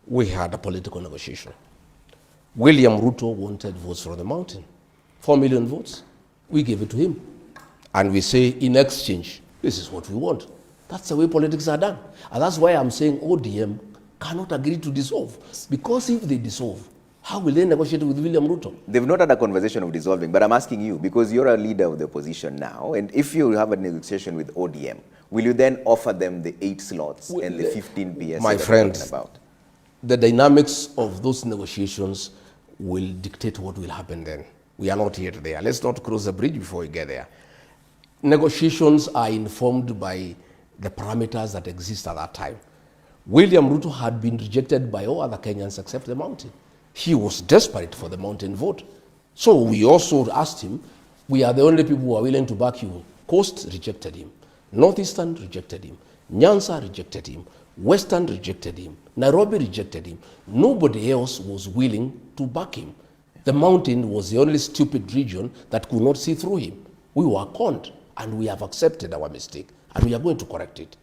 we had a political negotiation. William Ruto wanted votes from the mountain, 4 million votes. We gave it to him. And we say, in exchange, this is what we want. That's the way politics are done. And that's why I'm saying ODM cannot agree to dissolve. Because if they dissolve, how will they negotiate with William Ruto? They've not had a conversation of dissolving, but I'm asking you, because you're a leader of the opposition now, and if you have a negotiation with ODM, will you then offer them the 8 slots and the 15 PS? My friend, the dynamics of those negotiations will dictate what will happen then. We are not yet there. Let's not cross the bridge before we get there. Negotiations are informed by the parameters that exist at that time. William Ruto had been rejected by all other Kenyans except the mountain. He was desperate for the mountain vote. So we also asked him, we are the only people who are willing to back you. Coast rejected him. Northeastern rejected him. Nyanza rejected him. Western rejected him. Nairobi rejected him. Nobody else was willing to back him. The mountain was the only stupid region that could not see through him. We were conned, and we have accepted our mistake, and we are going to correct it.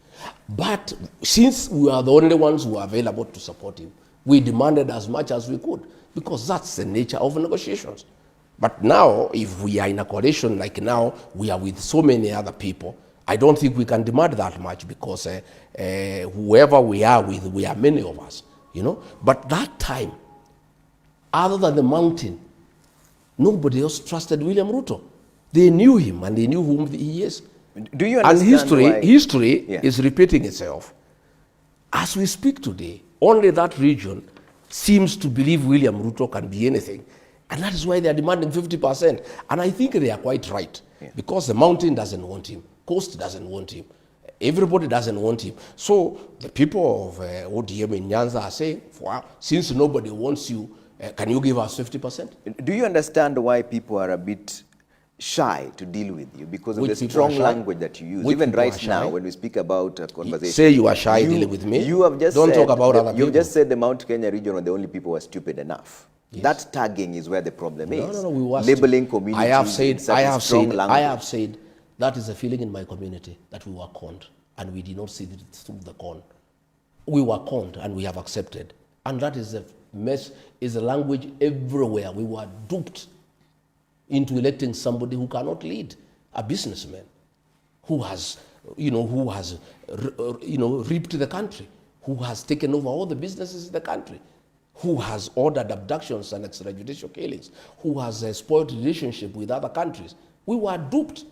But since we are the only ones who are available to support him, we demanded as much as we could, because that's the nature of negotiations. But now, if we are in a coalition like now, we are with so many other people, I don't think we can demand that much, because whoever we are with, we are many of us, you know. But that time, other than the mountain, nobody else trusted William Ruto. They knew him, and they knew whom he is. Do you understand and history is repeating itself. As we speak today, only that region seems to believe William Ruto can be anything. And that is why they are demanding 50%. And I think they are quite right. Because the mountain doesn't want him. Coast doesn't want him. Everybody doesn't want him. So the people of ODM in Nyanza are saying, wow, since nobody wants you, can you give us 50%? Do you understand why people are a bit shy to deal with you? Because of the strong language that you use. Even right now, when we speak about a conversation. Say you are shy dealing with me. You have just Don't said, talk about other people. You just said the Mount Kenya region were the only people who are stupid enough. Yes. That tagging is where the problem is. No, we were labeling communities. I have said that is a feeling in my community that we were conned, and we did not see it through the con. We were conned, and we have accepted. And that is a mess, is a language everywhere. We were duped into electing somebody who cannot lead, a businessman who has, reaped the country, who has taken over all the businesses in the country, who has ordered abductions and extrajudicial killings, who has spoiled relationship with other countries. We were duped.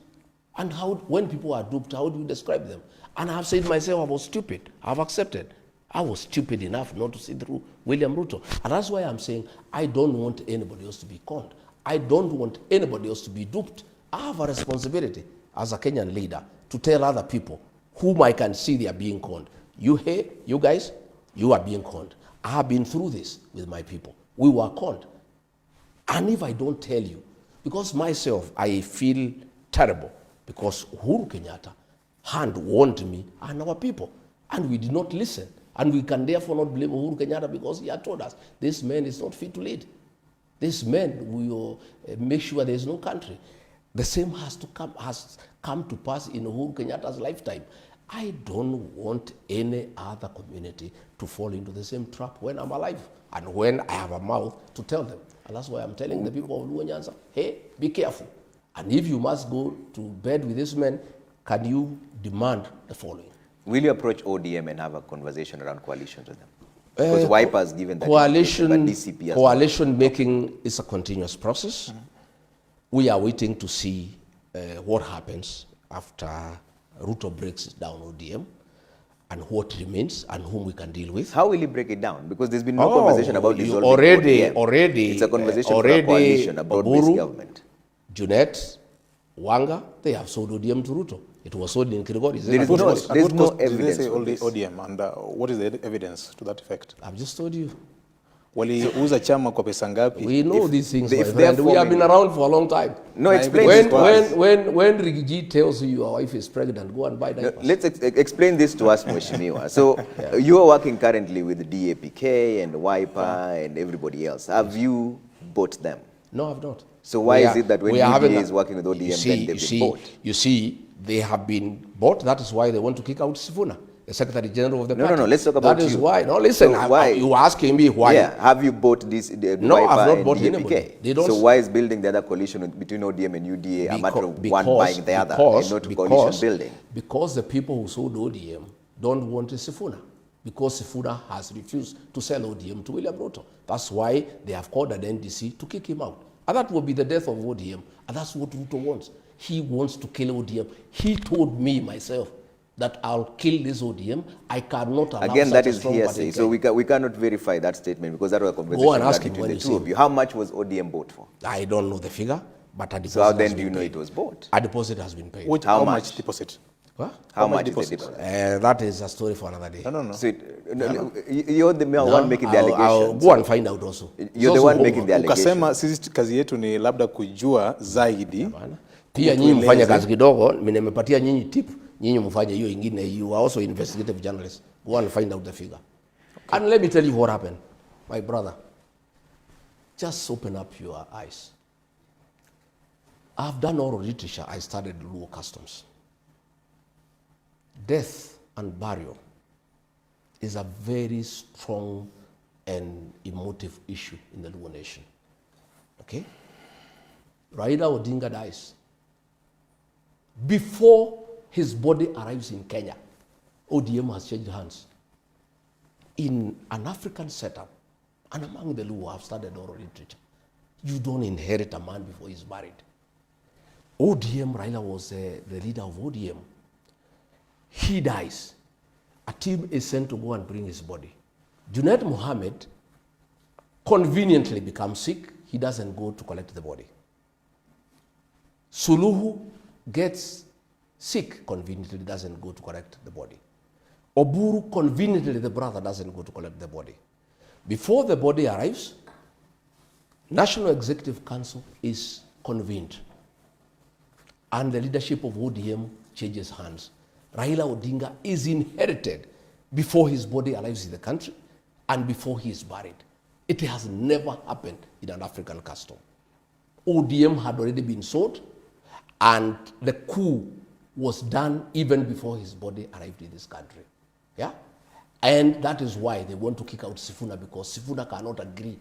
And when people are duped, how do you describe them? And I have said myself, I was stupid. I've accepted. I was stupid enough not to see through William Ruto. And that's why I'm saying I don't want anybody else to be conned. I don't want anybody else to be duped. I have a responsibility as a Kenyan leader to tell other people whom I can see they are being conned. You guys, you are being conned. I have been through this with my people. We were conned. And if I don't tell you, because myself, I feel terrible because Uhuru Kenyatta had warned me and our people, and we did not listen. And we can therefore not blame Uhuru Kenyatta because he had told us, this man is not fit to lead. This man will make sure there is no country. The same has come to pass in Uhuru Kenyatta's lifetime. I don't want any other community to fall into the same trap when I'm alive and when I have a mouth to tell them. And that's why I'm telling the people of Luo Nyanza, hey, be careful. And if you must go to bed with this man, can you demand the following? Will you approach ODM and have a conversation around coalitions with them? Because Wiper has given that coalition making is a continuous process. We are waiting to see what happens after Ruto breaks down ODM and what remains and whom we can deal with. How will he break it down? Because there's been no conversation about dissolving already. It's a conversation for a coalition, a broad-based government. Junet, Wanga, they have sold ODM to Ruto. It was sold in Kirigori. There's no evidence. Did they say only ODM? And what is the evidence to that effect? I've just told you. Waliuza chama kwa pesa ngapi? We know these things, my friend. We have been around for a long time. No, explain this when Rigiji tells you your wife is pregnant, go and buy diapers. Let's explain this to us, Mheshimiwa. So you are working currently with the DAPK and Wiper and everybody else. Have you bought them? No, I've not. So why is it that when UDA is working with ODM, then they've been bought? You see, they have been bought. That is why they want to kick out Sifuna, the Secretary General of the party. No, let's talk about That is why. No, listen, so why? You are asking me why. Yeah, have you bought this No, I've not bought anybody. They don't. So why is building the other coalition between ODM and UDA a matter of one buying the other and not coalition building? Because the people who sold ODM don't want Sifuna. Because Sifuna has refused to sell ODM to William Ruto. That's why they have called an NDC to kick him out. And that will be the death of ODM. And that's what Ruto wants. He wants to kill ODM. He told me myself that I'll kill this ODM. I cannot allow Again, such that a is strong hearsay. So we cannot verify that statement because that was a conversation Go and ask him between when the two of you. How much was ODM bought for? I don't know the figure, but a deposit So how then has do you been know paid. it was bought? A deposit has been paid. How much deposit? What? How much is the deposit? That is a story for another day. No. So you're the one making the allegation. I'll go and find out also. You're the one making the allegation. Ukasema sisi kazi yetu ni labda kujua zaidi. Pia nyinyi mfanye kazi kidogo, mimi nimepatia nyinyi tip, nyinyi mfanye hiyo ingine. You are also investigative journalists. Go and find out the figure. Okay. And let me tell you what happened. My brother, just open up your eyes. I've done oral literature. I studied Luo customs. Death and burial is a very strong and emotive issue in the Luo nation. Okay? Raila Odinga dies. Before his body arrives in Kenya, ODM has changed hands. In an African setup, and among the Luo have studied oral literature, you don't inherit a man before he's buried. ODM, Raila was the leader of ODM. He dies. A team is sent to go and bring his body. Junaid Mohammed conveniently becomes sick. He doesn't go to collect the body. Suluhu gets sick, conveniently doesn't go to collect the body. Oburu, conveniently, the brother doesn't go to collect the body. Before the body arrives, National Executive Council is convened. And the leadership of ODM changes hands. Raila Odinga is inherited before his body arrives in the country and before he is buried. It has never happened in an African custom. ODM had already been sold, and the coup was done even before his body arrived in this country. Yeah? And that is why they want to kick out Sifuna, because Sifuna cannot agree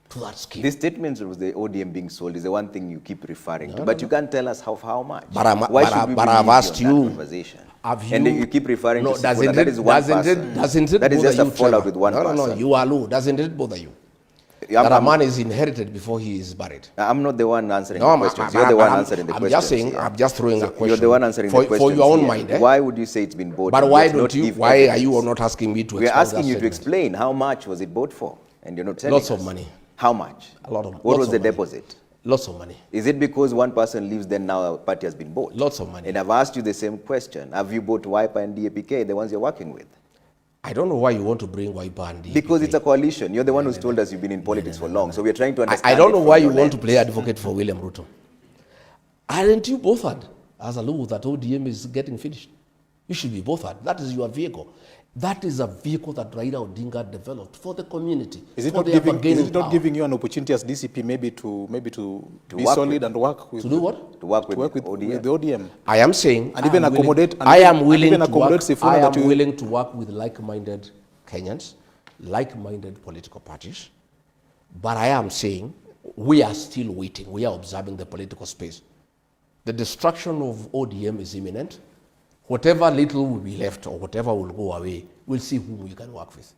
to that scheme. The statements of the ODM being sold is the one thing you keep referring to, but you can't tell us how much. Why should we I've asked you, conversation? And you keep referring to Sifuna, that is one person. That is just a fallout with one person. No, you are low. Doesn't it bother you? That a man is inherited before he is buried. I'm not the one answering the questions. You're the one answering the questions. I'm just saying, I'm just throwing a question. You're the one answering the questions. For your own mind. Why would you say it's been bought? But why don't you? Why are you not asking me to explain? We're asking you to explain how much was it bought for, and you're not telling us. Lots of money. How much? A lot of. What was the deposit? Lots of money. Is it because one person leaves, then now a party has been bought? Lots of money. And I've asked you the same question. Have you bought Wiper and DAPK, the ones you're working with? I don't know why you want to bring Wiper and DAPK. Because it's a coalition. You're the one who's told us you've been in politics for long. So we're trying to understand. I don't know why you want to play advocate for William Ruto. Aren't you bothered as a law that ODM is getting finished? You should be bothered. That is your vehicle. That is a vehicle that Raila Odinga developed for the community. Is it not giving you an opportunity as DCP maybe to be solid and work with? To do what? To work with ODM. With the ODM. I am saying, and even accommodate. I am willing to work with like-minded Kenyans, like-minded political parties. But I am saying we are still waiting. We are observing the political space. The destruction of ODM is imminent. Whatever little will be left or whatever will go away, we'll see whom we can work with.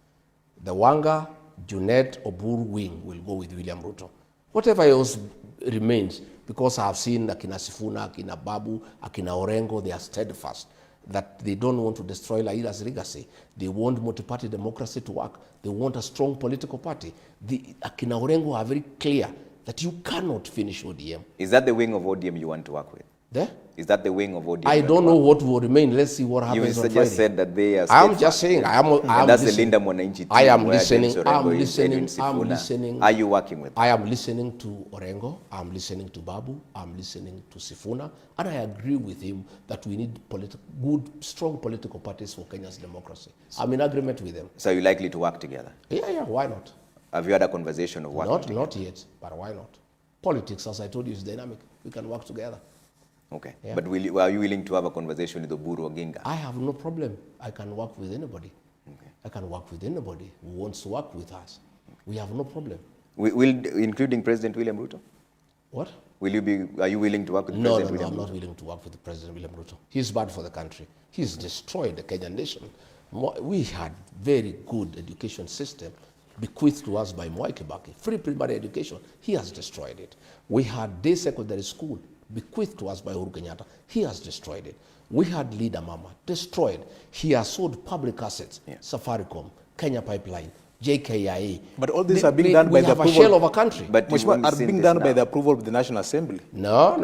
The Wanga, Junet, Oburu wing will go with William Ruto. Whatever else remains, because I've seen Akina Sifuna, Akina Babu, Akina Orengo, they are steadfast that they don't want to destroy Raila's legacy. They want multi-party democracy to work. They want a strong political party. The Akina Orengo are very clear that you cannot finish ODM. Is that the wing of ODM you want to work with? There? Is that the wing of ODM? I don't know what will remain. Let's see what happens on Friday. You just said that they are I'm just saying. That's the Linda Mwananchi team. I am listening. Are you working with them? I am listening to Orengo. I'm listening to Babu. I'm listening to Sifuna. And I agree with him that we need good, strong political parties for Kenya's democracy. I'm in agreement with them. So you're likely to work together? Yeah, why not? Have you had a conversation of working together? Not yet, but why not? Politics, as I told you, is dynamic. We can work together. Okay. Yeah. But are you willing to have a conversation with Oburu Oginga? I have no problem. I can work with anybody. Okay. I can work with anybody who wants to work with us. We have no problem. Including President William Ruto? What? Are you willing to work with President William Ruto? No, I'm not willing to work with President William Ruto. He's bad for the country. He's destroyed the Kenyan nation. We had very good education system bequeathed to us by Mwai Kibaki. Free primary education. He has destroyed it. We had day secondary school bequeathed to us by Uhuru Kenyatta. He has destroyed it. We had Leader Mama, destroyed. He has sold public assets, Safaricom, Kenya Pipeline, JKIA. But all these are being done by the approval. We have a shell of a country. But are being done by the approval of the National Assembly. No.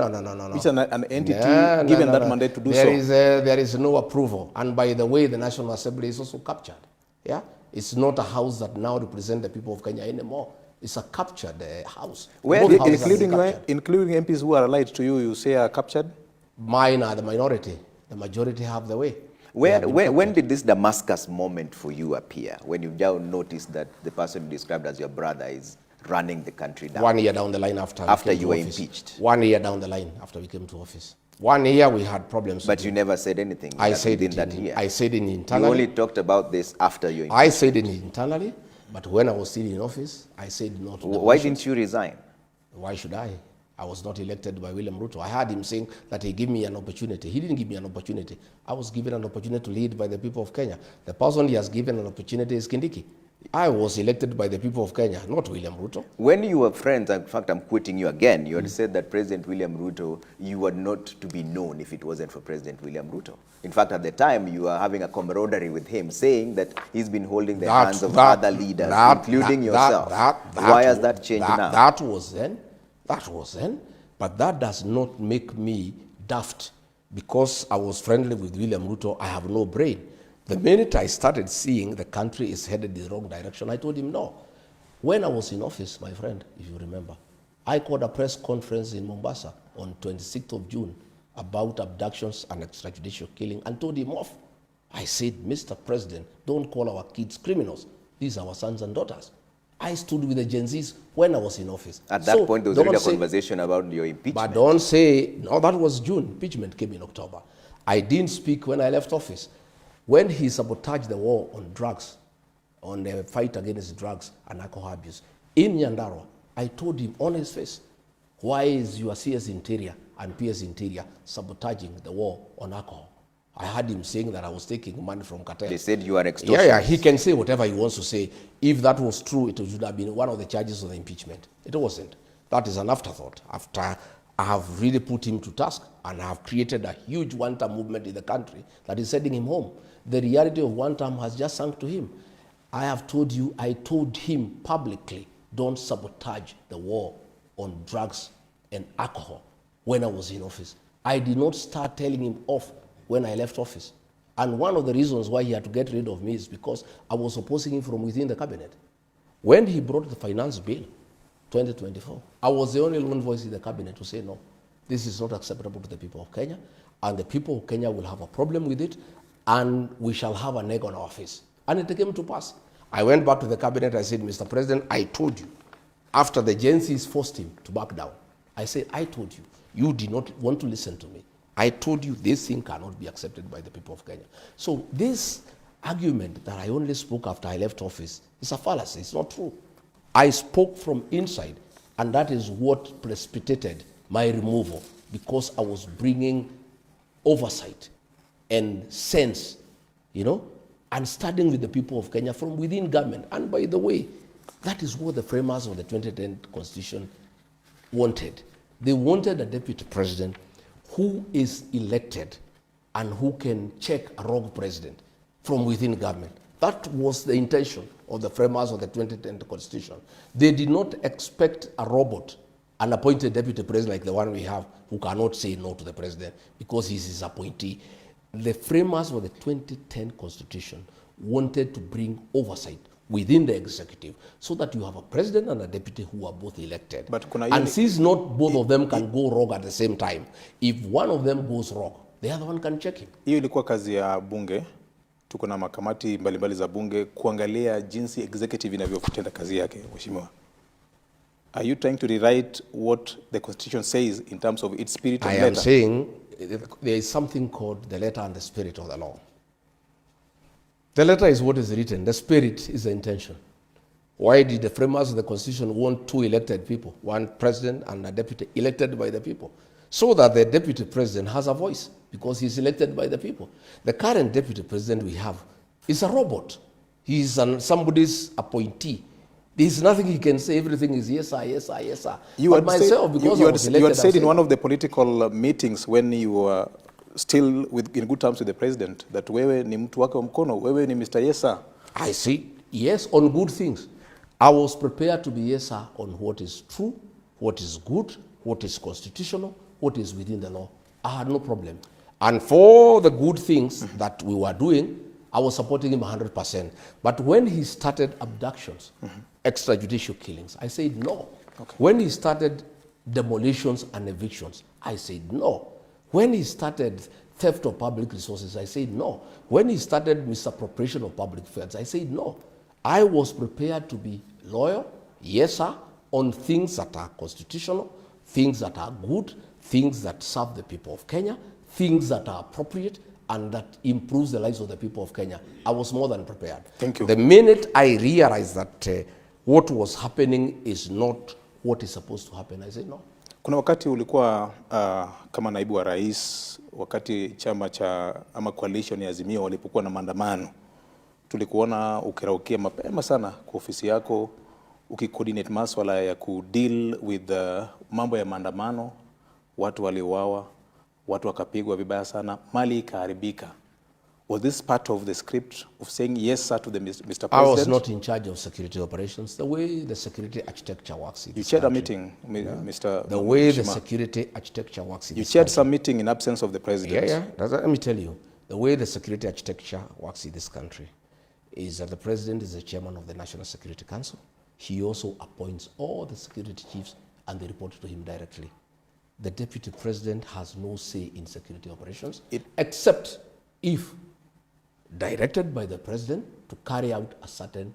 Which is an entity given that mandate to do so. There is no approval. And by the way, the National Assembly is also captured. Yeah, it's not a house that now represents the people of Kenya anymore. It's a captured house. Including MPs who are allied to you, you say are captured? Mine are the minority. The majority have the way. When did this Damascus moment for you appear? When you now noticed that the person described as your brother is running the country down? 1 year down the line after you were impeached. 1 year down the line after we came to office. 1 year we had problems. But you never said anything. I said it that year. I said it internally. You only talked about this after your impeachment. I said it internally. But when I was still in office, I said no to the Why didn't you resign? Why should I? I was not elected by William Ruto. I heard him saying that he gave me an opportunity. He didn't give me an opportunity. I was given an opportunity to lead by the people of Kenya. The person he has given an opportunity is Kindiki. I was elected by the people of Kenya, not William Ruto. When you were friends, in fact, I'm quoting you again, you had said that President William Ruto, you were not to be known if it wasn't for President William Ruto. In fact, at the time, you were having a camaraderie with him, saying that he's been holding the hands of other leaders, including yourself. Why has that changed now? That was then. But that does not make me daft. Because I was friendly with William Ruto, I have no brain. The minute I started seeing the country is headed in the wrong direction, I told him no. When I was in office, my friend, if you remember, I called a press conference in Mombasa on 26th of June about abductions and extrajudicial killing and told him off. I said, Mr. President, don't call our kids criminals. These are our sons and daughters. I stood with the Gen Zs when I was in office. At that point, there was already a conversation about your impeachment. But don't say, no, that was June. Impeachment came in October. I didn't speak when I left office. When he sabotaged the war on drugs, on the fight against drugs and alcohol abuse, in Nyandarua, I told him on his face, why is your CS Interior and PS Interior sabotaging the war on alcohol? I heard him saying that I was taking money from cartel. They said you are extortionist. Yeah, he can say whatever he wants to say. If that was true, it should have been one of the charges of the impeachment. It wasn't. That is an afterthought. After I have really put him to task and I have created a huge one-term movement in the country that is sending him home. The reality of one term has just sunk to him. I have told you, I told him publicly, don't sabotage the war on drugs and alcohol when I was in office. I did not start telling him off when I left office. And one of the reasons why he had to get rid of me is because I was opposing him from within the cabinet. When he brought the finance bill, 2024, I was the only one voice in the cabinet to say, no, this is not acceptable to the people of Kenya, and the people of Kenya will have a problem with it, and we shall have an egg on our face. And it came to pass. I went back to the cabinet, I said, Mr. President, I told you, after the Gen Zs forced him to back down, I said, I told you, you did not want to listen to me. I told you this thing cannot be accepted by the people of Kenya. So this argument that I only spoke after I left office is a fallacy, it's not true. I spoke from inside, and that is what precipitated my removal, because I was bringing oversight and sense, and starting with the people of Kenya from within government. And by the way, that is what the framers of the 2010 Constitution wanted. They wanted a deputy president who is elected and who can check a rogue president from within government. That was the intention of the framers of the 2010 Constitution. They did not expect a robot, an appointed deputy president like the one we have, who cannot say no to the president because he's his appointee. The framers of the 2010 Constitution wanted to bring oversight within the executive so that you have a president and a deputy who are both elected. And since not both of them can go rogue at the same time, if one of them goes rogue, the other one can check him. Hiyo ilikuwa kazi ya bunge. Tuko na makamati mbalimbali za bunge kuangalia jinsi executive inavyotenda kazi yake, mheshimiwa. Are you trying to rewrite what the Constitution says in terms of its spirit and letter? I am saying there is something called the letter and the spirit of the law. The letter is what is written. The spirit is the intention. Why did the framers of the Constitution want two elected people, one president and a deputy elected by the people? So that the deputy president has a voice because he's elected by the people. The current deputy president we have is a robot. He's somebody's appointee. There's nothing he can say. Everything is yes, sir, yes, sir, yes, sir. You had said in one of the political meetings when you were still in good terms with the president that wewe ni mtu wake wa mkono, wewe ni Mr. Yes, sir. I see. Yes, on good things. I was prepared to be yes, sir, on what is true, what is good, what is constitutional, what is within the law. I had no problem. And for the good things that we were doing, I was supporting him 100%. But when he started abductions, extrajudicial killings, I said no. Okay. When he started demolitions and evictions, I said no. When he started theft of public resources, I said no. When he started misappropriation of public funds, I said no. I was prepared to be loyal, yes sir, on things that are constitutional, things that are good, things that serve the people of Kenya, things that are appropriate, and that improves the lives of the people of Kenya. I was more than prepared. Thank you. The minute I realized that what was happening is not what is supposed to happen, I said no. Kuna wakati ulikuwa kama naibu wa rais, wakati chama cha ama coalition ya Azimio walipokuwa na maandamano, tulikuona ukiraukia mapema sana kwa ofisi yako, ukicoordinate masuala ya kudeal with mambo ya maandamano, watu waliuawa, watu wakapigwa vibaya sana, mali ikaharibika. Was this part of the script of saying yes sir to the Mr. President? I was not in charge of security operations. The way the security architecture works in You chaired a meeting, Mr. The way the security architecture works in You chaired some meeting in absence of the president. Yeah. Let me tell you, the way the security architecture works in this country is that the president is the chairman of the National Security Council. He also appoints all the security chiefs and they report to him directly. The deputy president has no say in security operations, except if directed by the president to carry out a certain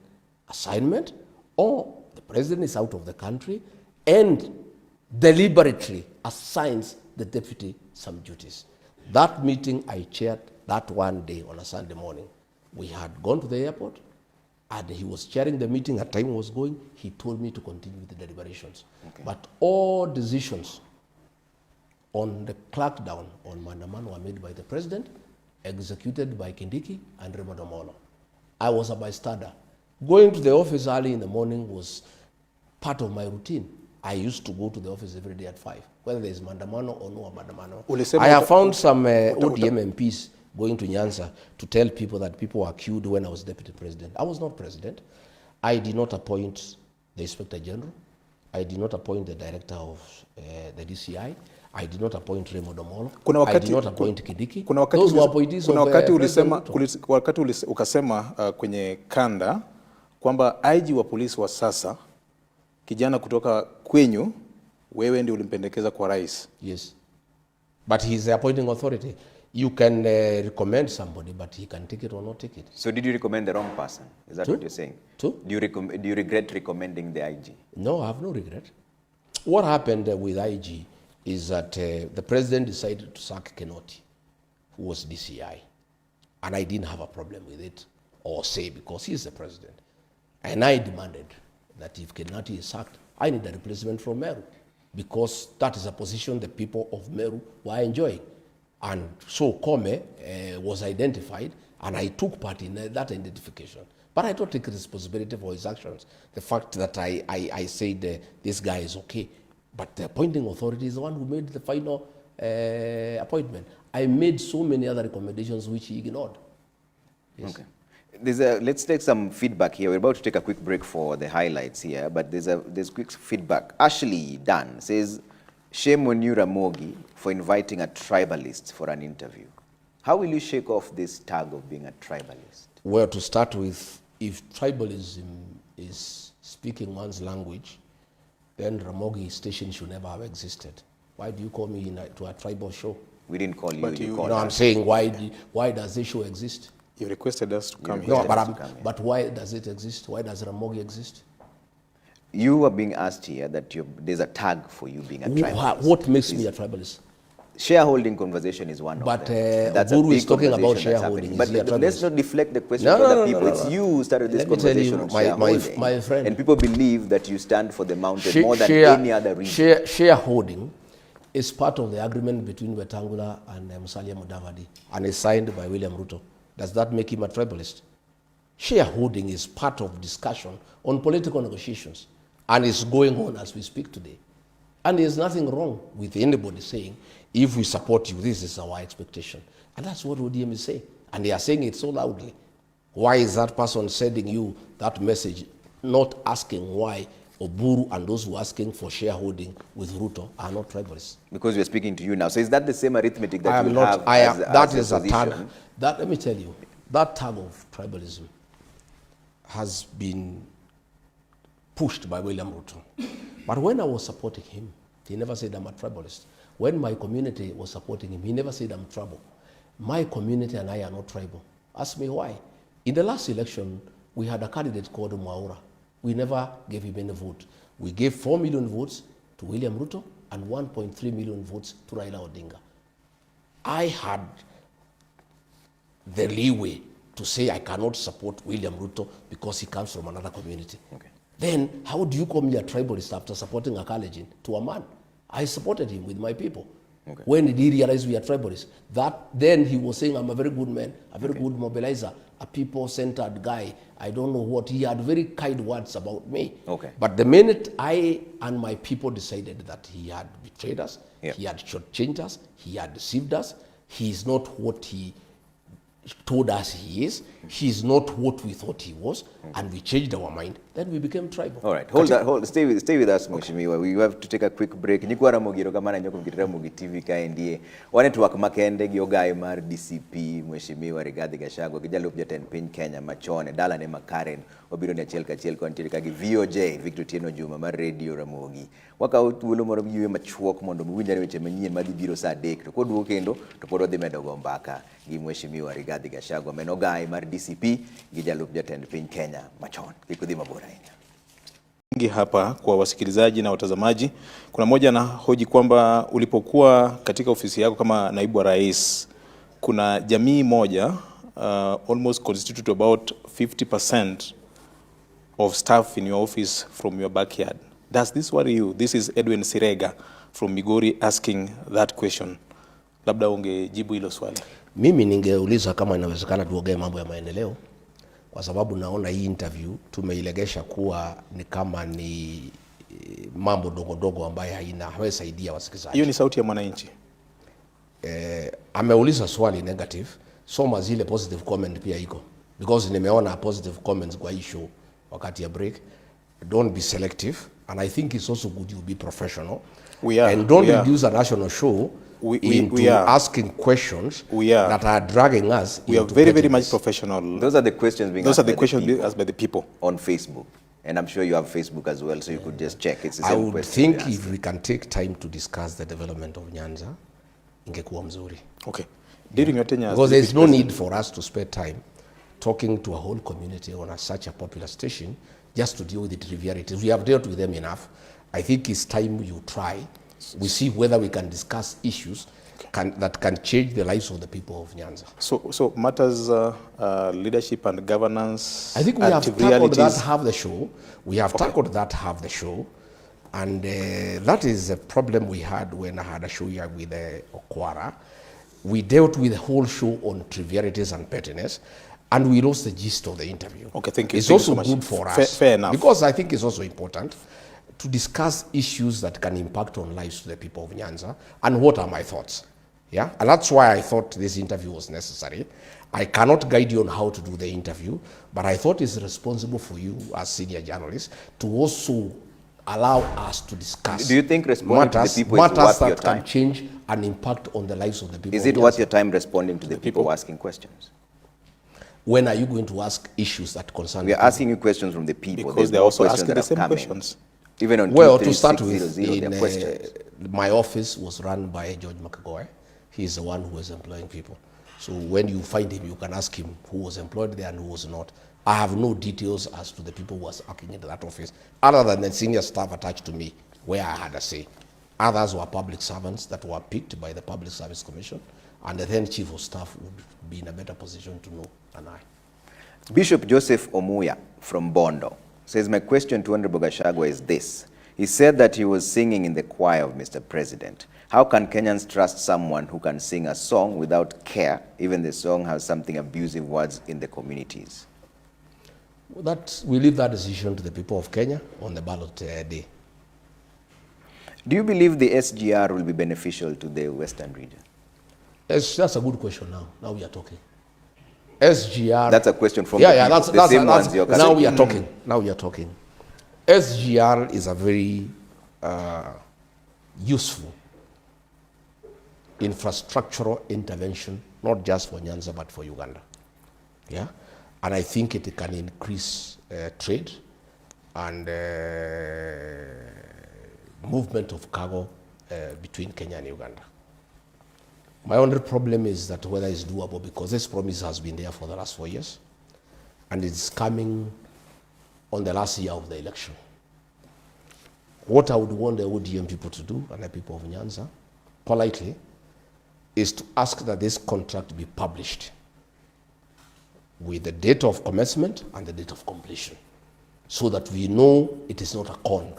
assignment, or the president is out of the country and deliberately assigns the deputy some duties. That meeting I chaired that one day on a Sunday morning. We had gone to the airport and he was chairing the meeting. At time was going, he told me to continue with the deliberations. Okay. But all decisions on the crackdown on Mandamano were made by the president, executed by Kindiki and Raymond Omolo. I was a bystander. Going to the office early in the morning was part of my routine. I used to go to the office every day at 5, whether there is Mandamano or no Mandamano. I have found some ODM MPs going to Nyanza to tell people that people were killed when I was deputy president. I was not president. I did not appoint the inspector general. I did not appoint the director of the DCI. I did not appoint Raymond Omolo. I did not appoint Kidiki. Those were appointees of President Ruto. Wakati ukasema kwenye kanda kwamba IG wa polisi wa sasa kijana kutoka kwenyu wewe ndio ulimpendekeza kwa rais. Yes. But he's the appointing authority. You can recommend somebody, but he can take it or not take it. So did you recommend the wrong person? Is that what you're saying? Do you regret recommending the IG? No, I have no regret. What happened with IG is that the president decided to sack Kenoti, who was DCI. And I didn't have a problem with it or say because he's the president. And I demanded that if Kenoti is sacked, I need a replacement from Meru because that is a position the people of Meru were enjoying. And so Kome was identified, and I took part in that identification. But I don't take responsibility for his actions. The fact that I said this guy is okay, but the appointing authority is the one who made the final appointment. I made so many other recommendations which he ignored. Yes. Okay. Let's take some feedback here. We're about to take a quick break for the highlights here, but there's quick feedback. Ashley Dan says, shame on you, Ramogi, for inviting a tribalist for an interview. How will you shake off this tag of being a tribalist? Well, to start with, if tribalism is speaking one's language, then Ramogi station should never have existed. Why do you call me to a tribal show? We didn't call you. I'm saying, why does this show exist? You requested us to come here. No, but why does it exist? Why does Ramogi exist? You are being asked here that there's a tag for you being a tribalist. What makes me a tribalist? Shareholding conversation is one of them. But Guru is talking about shareholding. But let's not deflect the question to other people. It's you who started this conversation on shareholding. My friend. And people believe that you stand for the mountain more than any other reason. Shareholding is part of the agreement between Wetangula and Musalia Mudavadi and is signed by William Ruto. Does that make him a tribalist? Shareholding is part of discussion on political negotiations and is going on as we speak today. And there's nothing wrong with anybody saying, if we support you, this is our expectation. And that's what ODM is saying. And they are saying it so loudly. Why is that person sending you that message, not asking why Oburu and those who are asking for shareholding with Ruto are not tribalists? Because we're speaking to you now. So is that the same arithmetic that you have as a tag. Let me tell you, that tag of tribalism has been pushed by William Ruto. But when I was supporting him, he never said I'm a tribalist. When my community was supporting him, he never said I'm tribal. My community and I are not tribal. Ask me why. In the last election, we had a candidate called Mwaura. We never gave him any vote. We gave 4 million votes to William Ruto and 1.3 million votes to Raila Odinga. I had the leeway to say I cannot support William Ruto because he comes from another community. Okay. Then how do you call me a tribalist after supporting a Kalenjin to a man? I supported him with my people. Okay. When did he realize we are tribalists? Then he was saying I'm a very good man, a very good mobilizer, a people-centered guy. I don't know what. He had very kind words about me. Okay. But the minute I and my people decided that he had betrayed us, he had shortchanged us, he had deceived us, he is not what he told us he is, he's not what we thought he was, and we changed our mind, then we became tribal. All right, stay with us, Mheshimiwa. We have to take a quick break. Nikwara mugiro kamana nyoko mkitira mugi TV kaendie. Network makende gyogai mar DCP Mheshimiwa Rigathi Gachagua kijalo pjaten piny Kenya machone dala ne makaren obiro ne achiel kachiel kontiere kagi VOJ Victor Tieno Juma mar Radio Ramogi. Waka thuolo moro yue machuok mondo muwinjare weche manyien madhi biro saa 3 to koduogo kendo to pod odhi medo go mbaka gi Mheshimiwa Rigathi Gachagua menogai mar DCP gi jalup jatend piny Kenya machon. Kikudhi mabora ingi hapa kwa wasikilizaji na watazamaji. Kuna moja na hoji kwamba ulipokuwa katika ofisi yako kama naibu wa rais, kuna jamii moja almost constitute about 50% of staff in your office from your backyard. Does this worry you? This is Edwin Sirega from Migori asking that question. Labda ungejibu hilo swali. Mimi ningeuliza kama inawezekana tuongee mambo ya maendeleo, kwa sababu naona hii interview tumeilegesha kuwa ni kama ni mambo dogo ambayo hawesaidia wasikilizaji. Hiyo ni sauti ya mwananchi. Ameuliza swali negative, soma zile positive comment pia iko. Because nimeona positive comments kwa issue wakati ya break. Don't be selective. And I think it's also good you be professional. We are. And don't we reduce a national show into we are. asking questions that are dragging us. We are very, very much professional. Those are the questions being Those asked are the by questions the being people asked by the people on Facebook. And I'm sure you have Facebook as well, so you could just check. It's the I same would question think they're if asking. we can take time to discuss the development of Nyanza, ingekuwa mzuri. Okay. During your tenure as Because there's no Deputy need for us to spend time talking to a whole community on such a popular station just to deal with the trivialities. We have dealt with them enough. I think it's time you try. We see whether we can discuss issues that can change the lives of the people of Nyanza. So matters leadership and governance. I think we have tackled realities. that half the show. We have tackled that half the show. And that is a problem we had when I had a show here with Okwara. We dealt with the whole show on trivialities and pettiness, and we lost the gist of the interview. Okay, thank you. It's Thank you also so much. good for us. Fair enough. Because I think it's also important to discuss issues that can impact on lives to the people of Nyanza, and what are my thoughts. Yeah, and that's why I thought this interview was necessary. I cannot guide you on how to do the interview, but I thought it's responsible for you as senior journalists to also allow us to discuss. Do you think responding to the people is matters worth your that can time? change and impact on the lives of the people? Is it worth your time responding to the people asking questions? When are you going to ask issues that concern We are the people? asking you questions from the people. Because There's they're more also questions asking that the same have come in. questions. Even on Well, to start 23600, with, there are questions. my office was run by George Makagoy. He's the one who was employing people. So when you find him, you can ask him who was employed there and who was not. I have no details as to the people who was working in that office, other than the senior staff attached to me, where I had a say. Others were public servants that were picked by the Public Service Commission, and the then chief of staff would be in a better position to know than I. Bishop Joseph Omuya from Bondo says, my question to Honorable Gachagua is this. He said that he was singing in the choir of Mr. President. How can Kenyans trust someone who can sing a song without care, even the song has something abusive words in the communities? We leave that decision to the people of Kenya on the ballot day. Do you believe the SGR will be beneficial to the Western region? That's a good question now. Now we are talking. SGR. That's a question from the same ones you're now we are talking. Now we are talking. SGR is a very useful infrastructural intervention, not just for Nyanza, but for Uganda. Yeah? And I think it can increase trade and movement of cargo between Kenya and Uganda. My only problem is that whether it's doable, because this promise has been there for the last 4 years, and it's coming on the last year of the election. What I would want the ODM people to do, and the people of Nyanza, politely, is to ask that this contract be published with the date of commencement and the date of completion, so that we know it is not a con,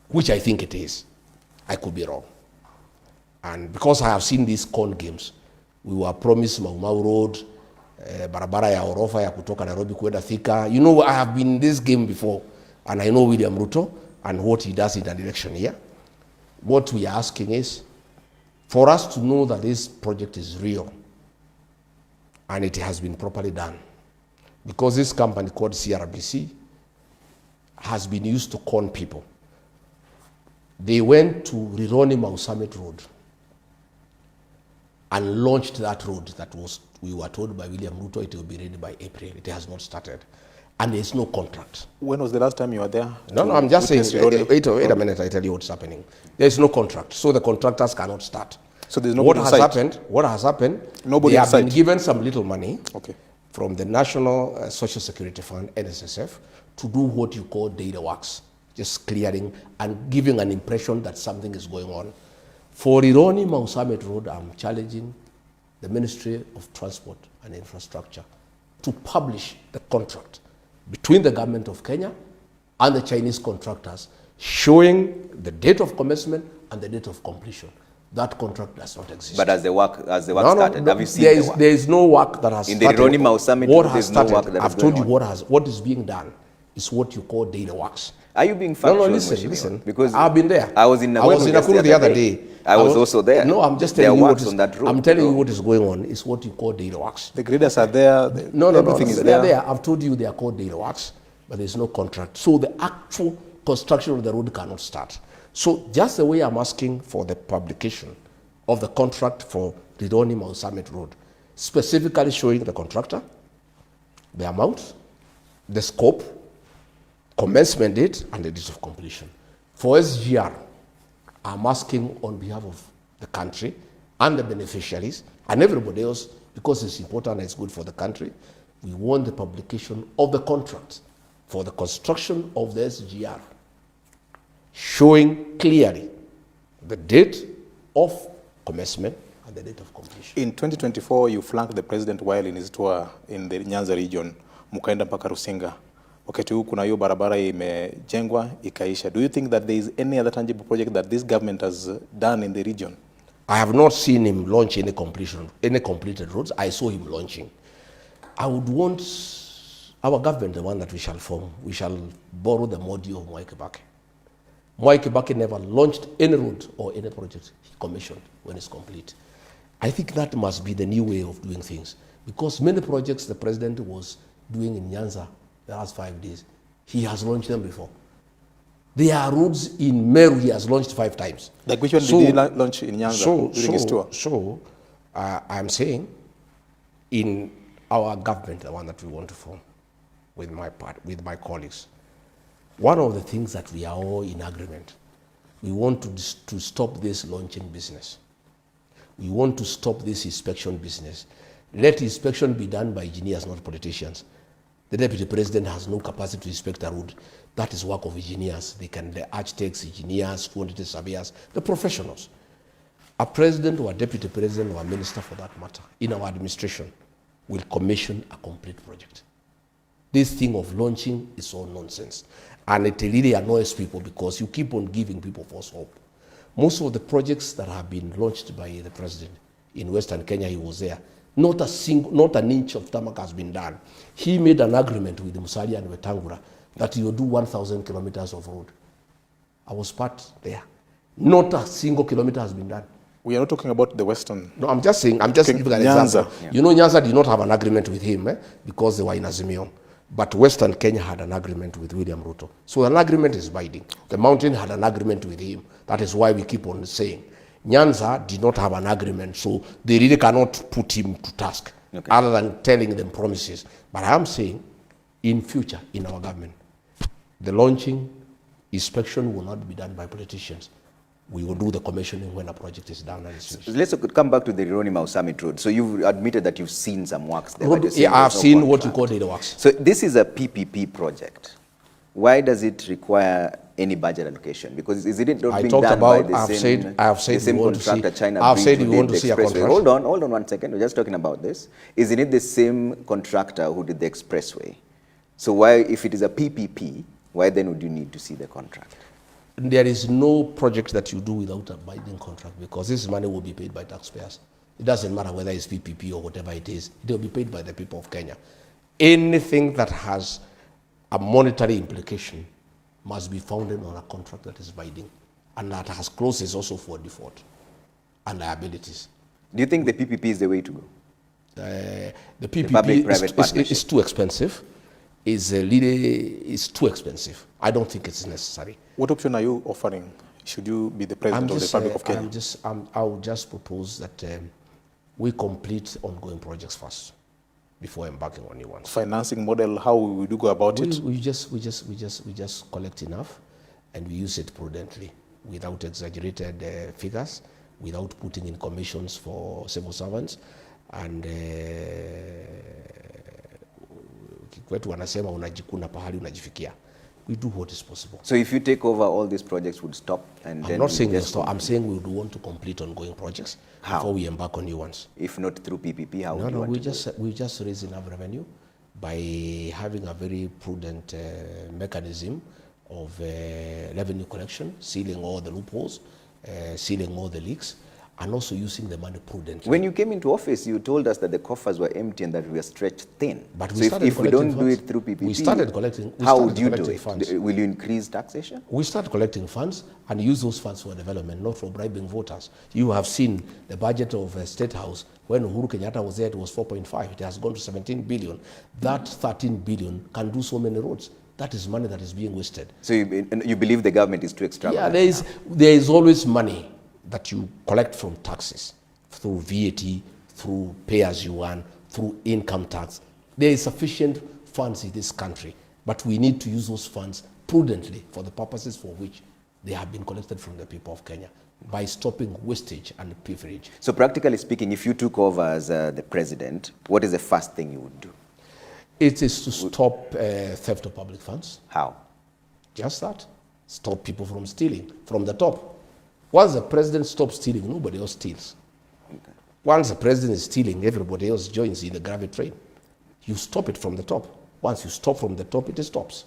which I think it is. I could be wrong. And because I have seen these con games, we were promised Mau Mau Road, barabara ya orofa ya kutoka Nairobi kwenda Thika. You know, I have been in this game before, and I know William Ruto and what he does in that direction here. What we are asking is for us to know that this project is real and it has been properly done. Because this company called CRBC has been used to con people. They went to Rironi Mau Summit Road and launched that road that was, we were told by William Ruto it will be ready by April. It has not started. And there's no contract. When was the last time you were there? No, I'm just saying, wait a minute, I tell you what's happening. There's no contract, so the contractors cannot start. So there's no What has happened, Nobody they have been inside. given some little money from the National Social Security Fund, NSSF, to do what you call data works, just clearing and giving an impression that something is going on. For Rironi Mau Summit Road, I'm challenging the Ministry of Transport and Infrastructure to publish the contract between the government of Kenya and the Chinese contractors, showing the date of commencement and the date of completion. That contract does not exist. But as the work started, have you seen there the is, work? There is no work that has in started. the Rironi Mau Summit, what has there's started, no work that is I've told you going on. what is being done is what you call data works. Are you being factual? No, listen. Because I've been there. I was in Nakuru the other day. I was also there. No, I'm just There telling you works what is, on that road, I'm telling you what is going on. Is what you call data works. The graders are there. No, everything is they're there. there. I've told you they are called data works, but there's no contract. So the actual construction of the road cannot start. So just the way I'm asking for the publication of the contract for Rironi Mau Summit Road, specifically showing the contractor, the amount, the scope, commencement date, and the date of completion. For SGR, I'm asking on behalf of the country and the beneficiaries and everybody else, because it's important and it's good for the country, we want the publication of the contract for the construction of the SGR, showing clearly the date of commencement and the date of completion. In 2024, you flanked the president while in his tour in the Nyanza region, mukaenda mpaka Rusinga. Wakati huu kuna hiyo barabara imejengwa ikaisha. Do you think that there is any other tangible project that this government has done in the region? I have not seen him launch any completed roads. I saw him launching. I would want our government, the one that we shall form, we shall borrow the model of Mwai Kibaki. Mwai Kibaki never launched any road or any project he commissioned when it's complete. I think that must be the new way of doing things, because many projects the president was doing in Nyanza the last 5 days, he has launched them before. There are roads in Meru he has launched 5 times. Like which one did he launch in Nyanza during his tour? So I'm saying in our government, the one that we want to form with my colleagues, one of the things that we are all in agreement, we want to stop this launching business. We want to stop this inspection business. Let inspection be done by engineers, not politicians. The deputy president has no capacity to inspect a road. That is work of engineers. The architects, engineers, quantity surveyors, the professionals. A president or a deputy president or a minister for that matter in our administration will commission a complete project. This thing of launching is all nonsense. And it really annoys people because you keep on giving people false hope. Most of the projects that have been launched by the president in Western Kenya, he was there. Not an inch of tarmac has been done. He made an agreement with Musalia and Wetangula that he will do 1,000 kilometers of road. I was part there. Not a single kilometer has been done. We are not talking about the Western. No, I'm just giving an example. Yeah. You know, Nyanza did not have an agreement with him because they were in Azimio. But Western Kenya had an agreement with William Ruto. So an agreement is binding. The mountain had an agreement with him. That is why we keep on saying Nyanza did not have an agreement, so they really cannot put him to task, other than telling them promises. But I am saying, in future, in our government, the launching, inspection will not be done by politicians. We will do the commissioning when a project is done and it's finished. Let's come back to the Rironi Mau Summit Road. So you've admitted that you've seen some works there. Yeah, I've seen what you call data works. So this is a PPP project. Why does it require any budget allocation? Because is it not being done by the same contractor, China I've said we want to see a contract. Hold on 1 second. We're just talking about this. Isn't it the same contractor who did the expressway? So why, if it is a PPP, why then would you need to see the contract? There is no project that you do without a binding contract, because this money will be paid by taxpayers. It doesn't matter whether it's PPP or whatever it is. It will be paid by the people of Kenya. Anything that has a monetary implication must be founded on a contract that is binding and that has clauses also for default and liabilities. Do you think the PPP is the way to go? The PPP is too expensive. It's too expensive. I don't think it's necessary. What option are you offering? Should you be the president of the Republic of Kenya? I would just propose that we complete ongoing projects first before embarking on new ones. Financing model, how would you go about it? We just collect enough and we use it prudently without exaggerated figures, without putting in commissions for civil servants, and kwetu wanasema unajikuna pahali unajifikia. We do what is possible. So if you take over, all these projects would stop, and I'm not saying stop. I'm saying we would want to complete ongoing projects before we embark on new ones. If not through PPP, how would you want to we just raise enough revenue by having a very prudent mechanism of revenue collection, sealing all the loopholes, sealing all the leaks, and also using the money prudently. When you came into office, you told us that the coffers were empty and that we were stretched thin. But so if we don't do it through PPP, we started collecting. How would you do it? Funds. Will you increase taxation? We start collecting funds and use those funds for development, not for bribing voters. You have seen the budget of State House. When Uhuru Kenyatta was there, it was 4.5. It has gone to 17 billion. That 13 billion can do so many roads. That is money that is being wasted. So you believe the government is too extravagant? Yeah, there is always money that you collect from taxes, through VAT, through pay-as-you-earn, through income tax. There is sufficient funds in this country, but we need to use those funds prudently for the purposes for which they have been collected from the people of Kenya, by stopping wastage and privilege. So practically speaking, if you took over as the president, what is the first thing you would do? It is to stop theft of public funds. How? Just that. Stop people from stealing from the top. Once the president stops stealing, nobody else steals. Okay. Once the president is stealing, everybody else joins in the gravity train. You stop it from the top. Once you stop from the top, it stops.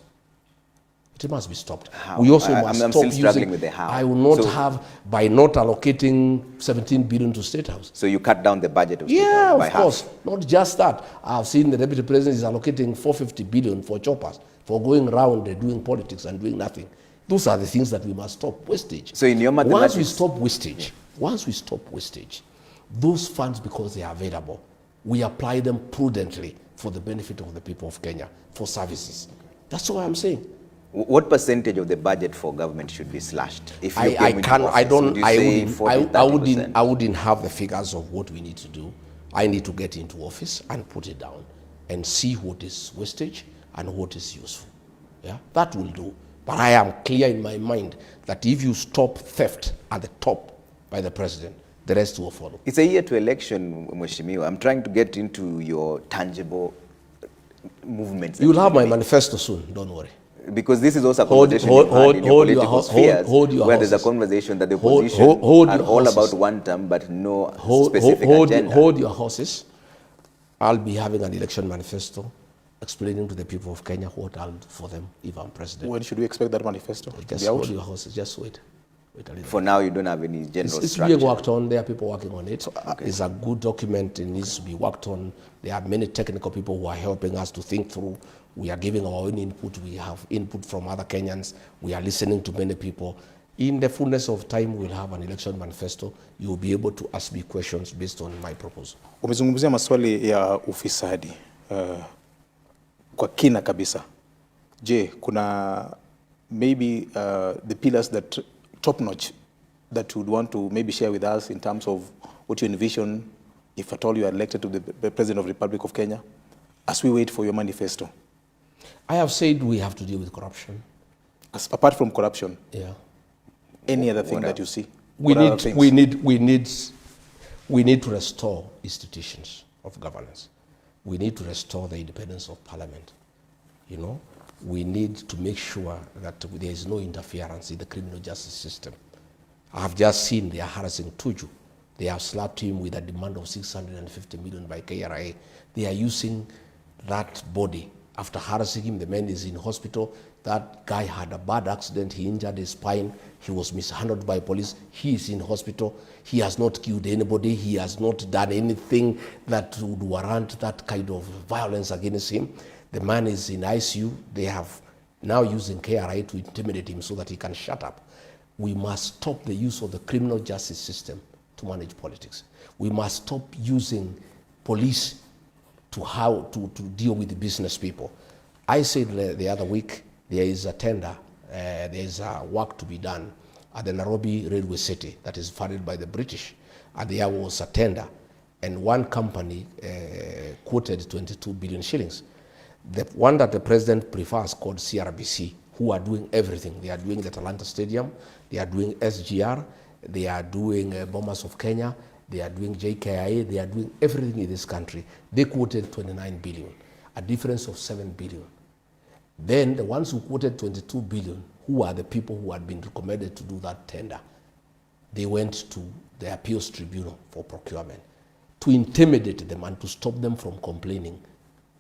It must be stopped. How? We also must I'm stop still struggling using, with the how. I will not have, by not allocating 17 billion to State House. So you cut down the budget of State Yeah, House by of half. course. Not just that. I've seen the deputy president is allocating 450 billion for choppers, for going around doing politics and doing nothing. Those are the things that we must stop. Wastage. So in your mathematics, once we stop wastage, those funds, because they are available, we apply them prudently for the benefit of the people of Kenya, for services. That's what I'm saying. what percentage of the budget for government should be slashed? If you I wouldn't have the figures of what we need to do. I need to get into office and put it down and see what is wastage and what is useful. Yeah, that will do. But I am clear in my mind that if you stop theft at the top by the president, the rest will follow. It's a year to election, Mheshimiwa. I'm trying to get into your tangible movements. You will have my manifesto soon, don't worry. Because this is also a conversation in your political spheres, where there's a conversation that the opposition are all about one term, but no specific agenda. Hold your horses. I'll be having an election manifesto explaining to the people of Kenya what I'll do for them if I'm president. When should we expect that manifesto to Just be out? hold your horses. Just wait. Wait a little. For now, you don't have any general It's structure. being worked on. There are people working on it. Okay. It's a good document. It needs to be worked on. There are many technical people who are helping us to think through. We are giving our own input. We have input from other Kenyans. We are listening to many people. In the fullness of time, we'll have an election manifesto. You will be able to ask me questions based on my proposal. Umezungumzia maswali ya ufisadi kwa kina kabisa. Je, kuna maybe the pillars that top notch that you would want to maybe share with us in terms of what you envision if at all you are elected to the President of the Republic of Kenya as we wait for your manifesto? I have said we have to deal with corruption. Apart from corruption, Yeah. any other thing that you see? We What other things? need to restore institutions of governance. We need to restore the independence of parliament. You know, we need to make sure that there is no interference in the criminal justice system. I have just seen they are harassing Tuju. They have slapped him with a demand of 650 million by KRA. They are using that body. After harassing him, the man is in hospital. That guy had a bad accident. He injured his spine. He was mishandled by police. He is in hospital. He has not killed anybody. He has not done anything that would warrant that kind of violence against him. The man is in ICU. They have now using KRA to intimidate him so that he can shut up. We must stop the use of the criminal justice system to manage politics. We must stop using police to deal with the business people. I said the other week, there is a tender, there is a work to be done at the Nairobi Railway City that is funded by the British. And there was a tender, and one company quoted 22 billion shillings. The one that the president prefers, called CRBC, who are doing everything. They are doing the Talanta Stadium, they are doing SGR, they are doing Bombers of Kenya, they are doing JKIA, they are doing everything in this country. They quoted 29 billion, a difference of 7 billion. Then the ones who quoted 22 billion, who are the people who had been recommended to do that tender, they went to the appeals tribunal for procurement to intimidate them and to stop them from complaining.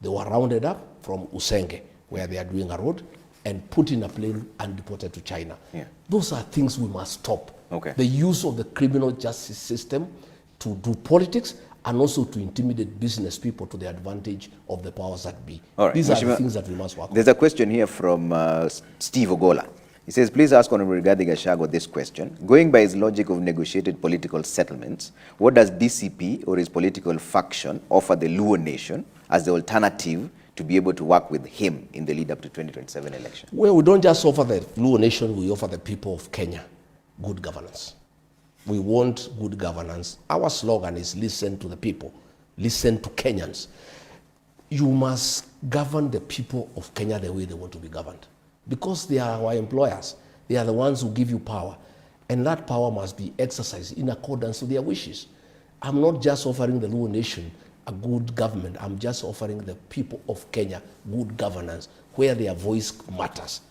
They were rounded up from Usenge, where they are doing a road, and put in a plane and deported to China. Yeah. Those are things we must stop. Okay. The use of the criminal justice system to do politics and also to intimidate business people to the advantage of the powers that be. All right. These are the things that we must work on. There's a question here from Steve Ogola. He says, please ask Honorable Rigathi Gachagua this question. Going by his logic of negotiated political settlements, what does DCP or his political faction offer the Luo nation as the alternative to be able to work with him in the lead up to 2027 election? Well, we don't just offer the Luo nation, we offer the people of Kenya good governance. We want good governance. Our slogan is listen to the people, listen to Kenyans. You must govern the people of Kenya the way they want to be governed, because they are our employers. They are the ones who give you power, and that power must be exercised in accordance with their wishes. I'm not just offering the Luo nation a good government. I'm just offering the people of Kenya good governance where their voice matters.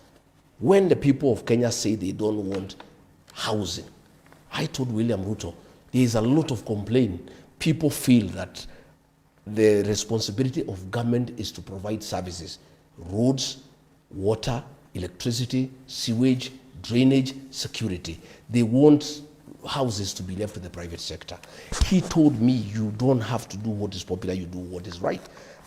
When the people of Kenya say they don't want housing, I told William Ruto, there is a lot of complaint. People feel that the responsibility of government is to provide services, roads, water, electricity, sewage, drainage, security. They want houses to be left to the private sector. He told me, you don't have to do what is popular, you do what is right.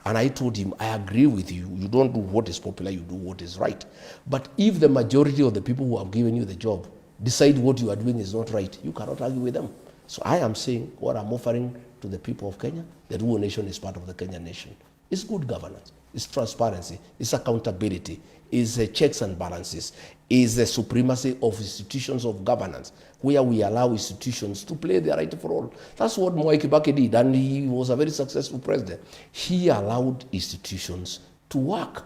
And I told him, I agree with you. You don't do what is popular, you do what is right. But if the majority of the people who have given you the job decide what you are doing is not right, you cannot argue with them. So I am saying what I'm offering to the people of Kenya, the Luo nation is part of the Kenyan nation. It's good governance, it's transparency, it's accountability, it's checks and balances, is the supremacy of institutions of governance, where we allow institutions to play their rightful role. That's what Mwai Kibaki did, and he was a very successful president. He allowed institutions to work,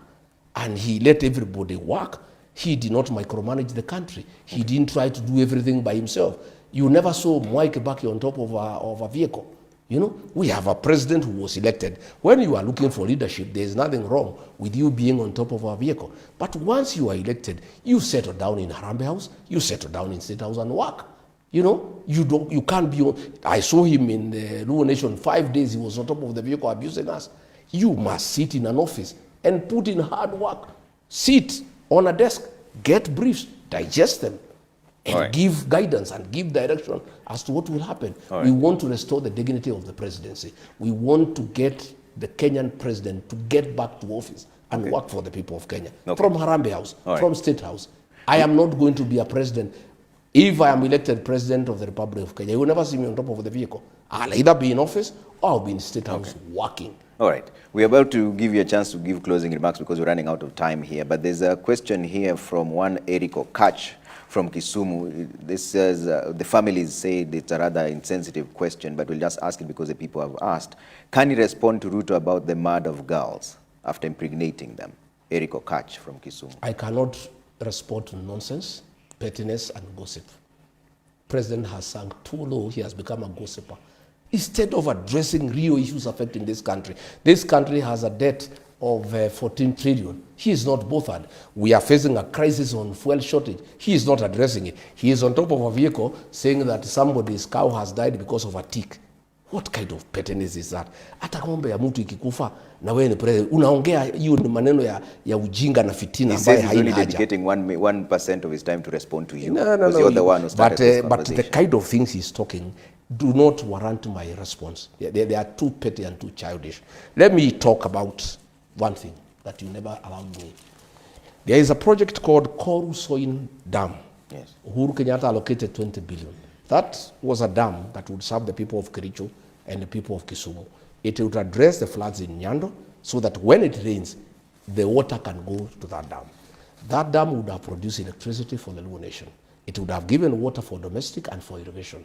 and he let everybody work. He did not micromanage the country. He didn't try to do everything by himself. You never saw Mwai Kibaki on top of a vehicle. You know, we have a president who was elected. When you are looking for leadership, there is nothing wrong with you being on top of a vehicle. But once you are elected, you settle down in Harambee House, you settle down in State House and work. You know, you can't be on. I saw him in the Luo Nation, 5 days he was on top of the vehicle abusing us. You must sit in an office and put in hard work. Sit on a desk, get briefs, digest them, and give guidance and give direction as to what will happen. We want to restore the dignity of the presidency. We want to get the Kenyan president to get back to office and work for the people of Kenya. From Harambee House, from State House. I am not going to be a president. If I am elected president of the Republic of Kenya, you will never see me on top of the vehicle. I'll either be in office or I'll be in State House working. All right. We're about to give you a chance to give closing remarks because we're running out of time here. But there's a question here from one Eriko Kach from Kisumu. This says, the families say it's a rather insensitive question, but we'll just ask it because the people have asked. Can you respond to Ruto about the murder of girls after impregnating them? Eriko Kach from Kisumu. I cannot respond to nonsense, pettiness, and gossip. President has sunk too low. He has become a gossiper. Instead of addressing real issues affecting this country has a debt of 14 trillion. He is not bothered. We are facing a crisis on fuel shortage. He is not addressing it. He is on top of a vehicle saying that somebody's cow has died because of a tick. What kind of pettiness is that? Hata ng'ombe ya mtu ikikufa na wewe ni president, unaongea hiyo ni maneno ya ujinga na fitina ambayo haina haja. He says he's only dedicating 1% of his time to respond to you. No. You're the one who started this conversation. But the kind of things he's talking do not warrant my response. They are too petty and too childish. Let me talk about one thing that you never allowed me. There is a project called Koru Soin Dam. Yes. Uhuru Kenyatta allocated 20 billion. That was a dam that would serve the people of Kericho and the people of Kisumu. It would address the floods in Nyando so that when it rains, the water can go to that dam. That dam would have produced electricity for the Luo nation. It would have given water for domestic and for irrigation.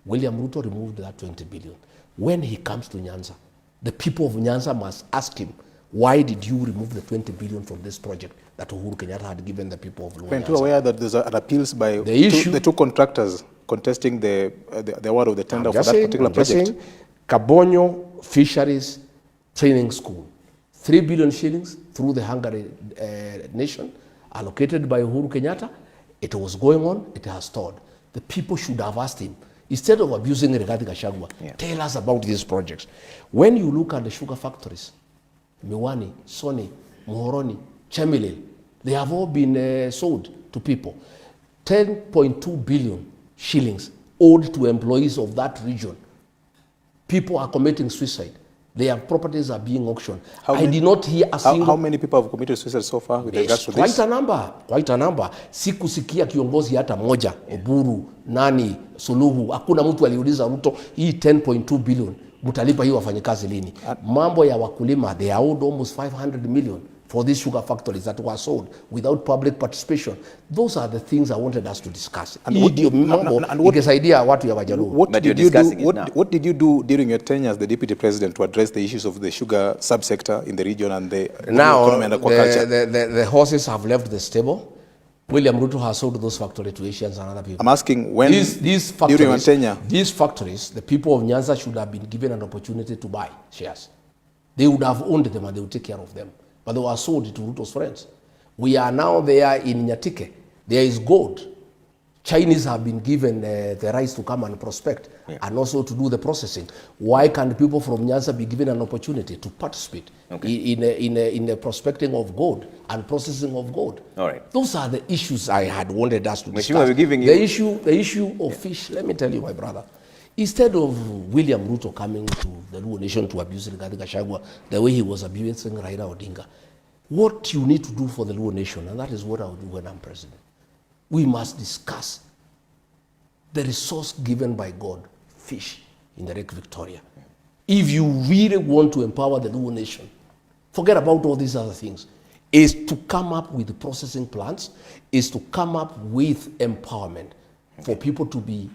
William Ruto removed that 20 billion. When he comes to Nyanza, the people of Nyanza must ask him, why did you remove the 20 billion from this project that Uhuru Kenyatta had given the people of Luo Nyanza? We're too aware that there's an appeals by the two contractors contesting the award of the tender for that particular project. Kabonyo Fisheries Training School, 3 billion shillings through the Hungary nation, allocated by Uhuru Kenyatta. It was going on, it has stalled. The people should have asked him, instead of abusing Rigathi Gachagua, tell us about these projects. When you look at the sugar factories, Miwani, Soni, Muhoroni, Chemelil, they have all been sold to people. 10.2 billion shillings owed to employees of that region. People are committing suicide. Their properties are being auctioned. I did not hear a single... How many people have committed suicide so far with regards to this? Quite a number. Sikusikia kiongozi hata moja, Oburu, Nani, Suluhu, hakuna mtu aliuliza Ruto, hii 10.2 billion mutalipa hii wafanyikazi lini? Mambo ya wakulima, they are owed almost 500 million for these sugar factories that were sold without public participation. Those are the things I wanted us to discuss. What did you do during your tenure as the deputy president to address the issues of the sugar subsector in the region and the economy and aquaculture? The horses have left the stable. William Ruto has sold those factories to Asians and other people. I'm asking when these factories, during your tenure, these factories, the people of Nyanza should have been given an opportunity to buy shares. They would have owned them and they would take care of them. But they were sold to Ruto's friends. We are now there in Nyatike. There is gold. Chinese have been given the rights to come and prospect and also to do the processing. Why can't people from Nyanza be given an opportunity to participate in the prospecting of gold and processing of gold? All right. Those are the issues I had wanted us to discuss. We're giving the issue of fish, let me tell you, my brother. Instead of William Ruto coming to the Luo Nation to abuse Gachagua the way he was abusing Raila Odinga, what you need to do for the Luo Nation, and that is what I will do when I'm president, we must discuss the resource given by God, fish, in the Lake Victoria. If you really want to empower the Luo Nation, forget about all these other things, is to come up with processing plants, is to come up with empowerment for people to be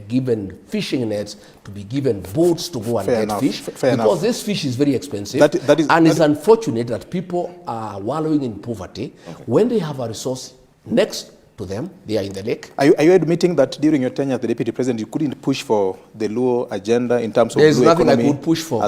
given fishing nets, to be given boats to go and get fish, because this fish is very expensive, and it's unfortunate that people are wallowing in poverty when they have a resource next to them, they are in the lake. Are you admitting that during your tenure as the deputy president, you couldn't push for the Luo agenda in terms of There's Luo nothing economy? I could push for.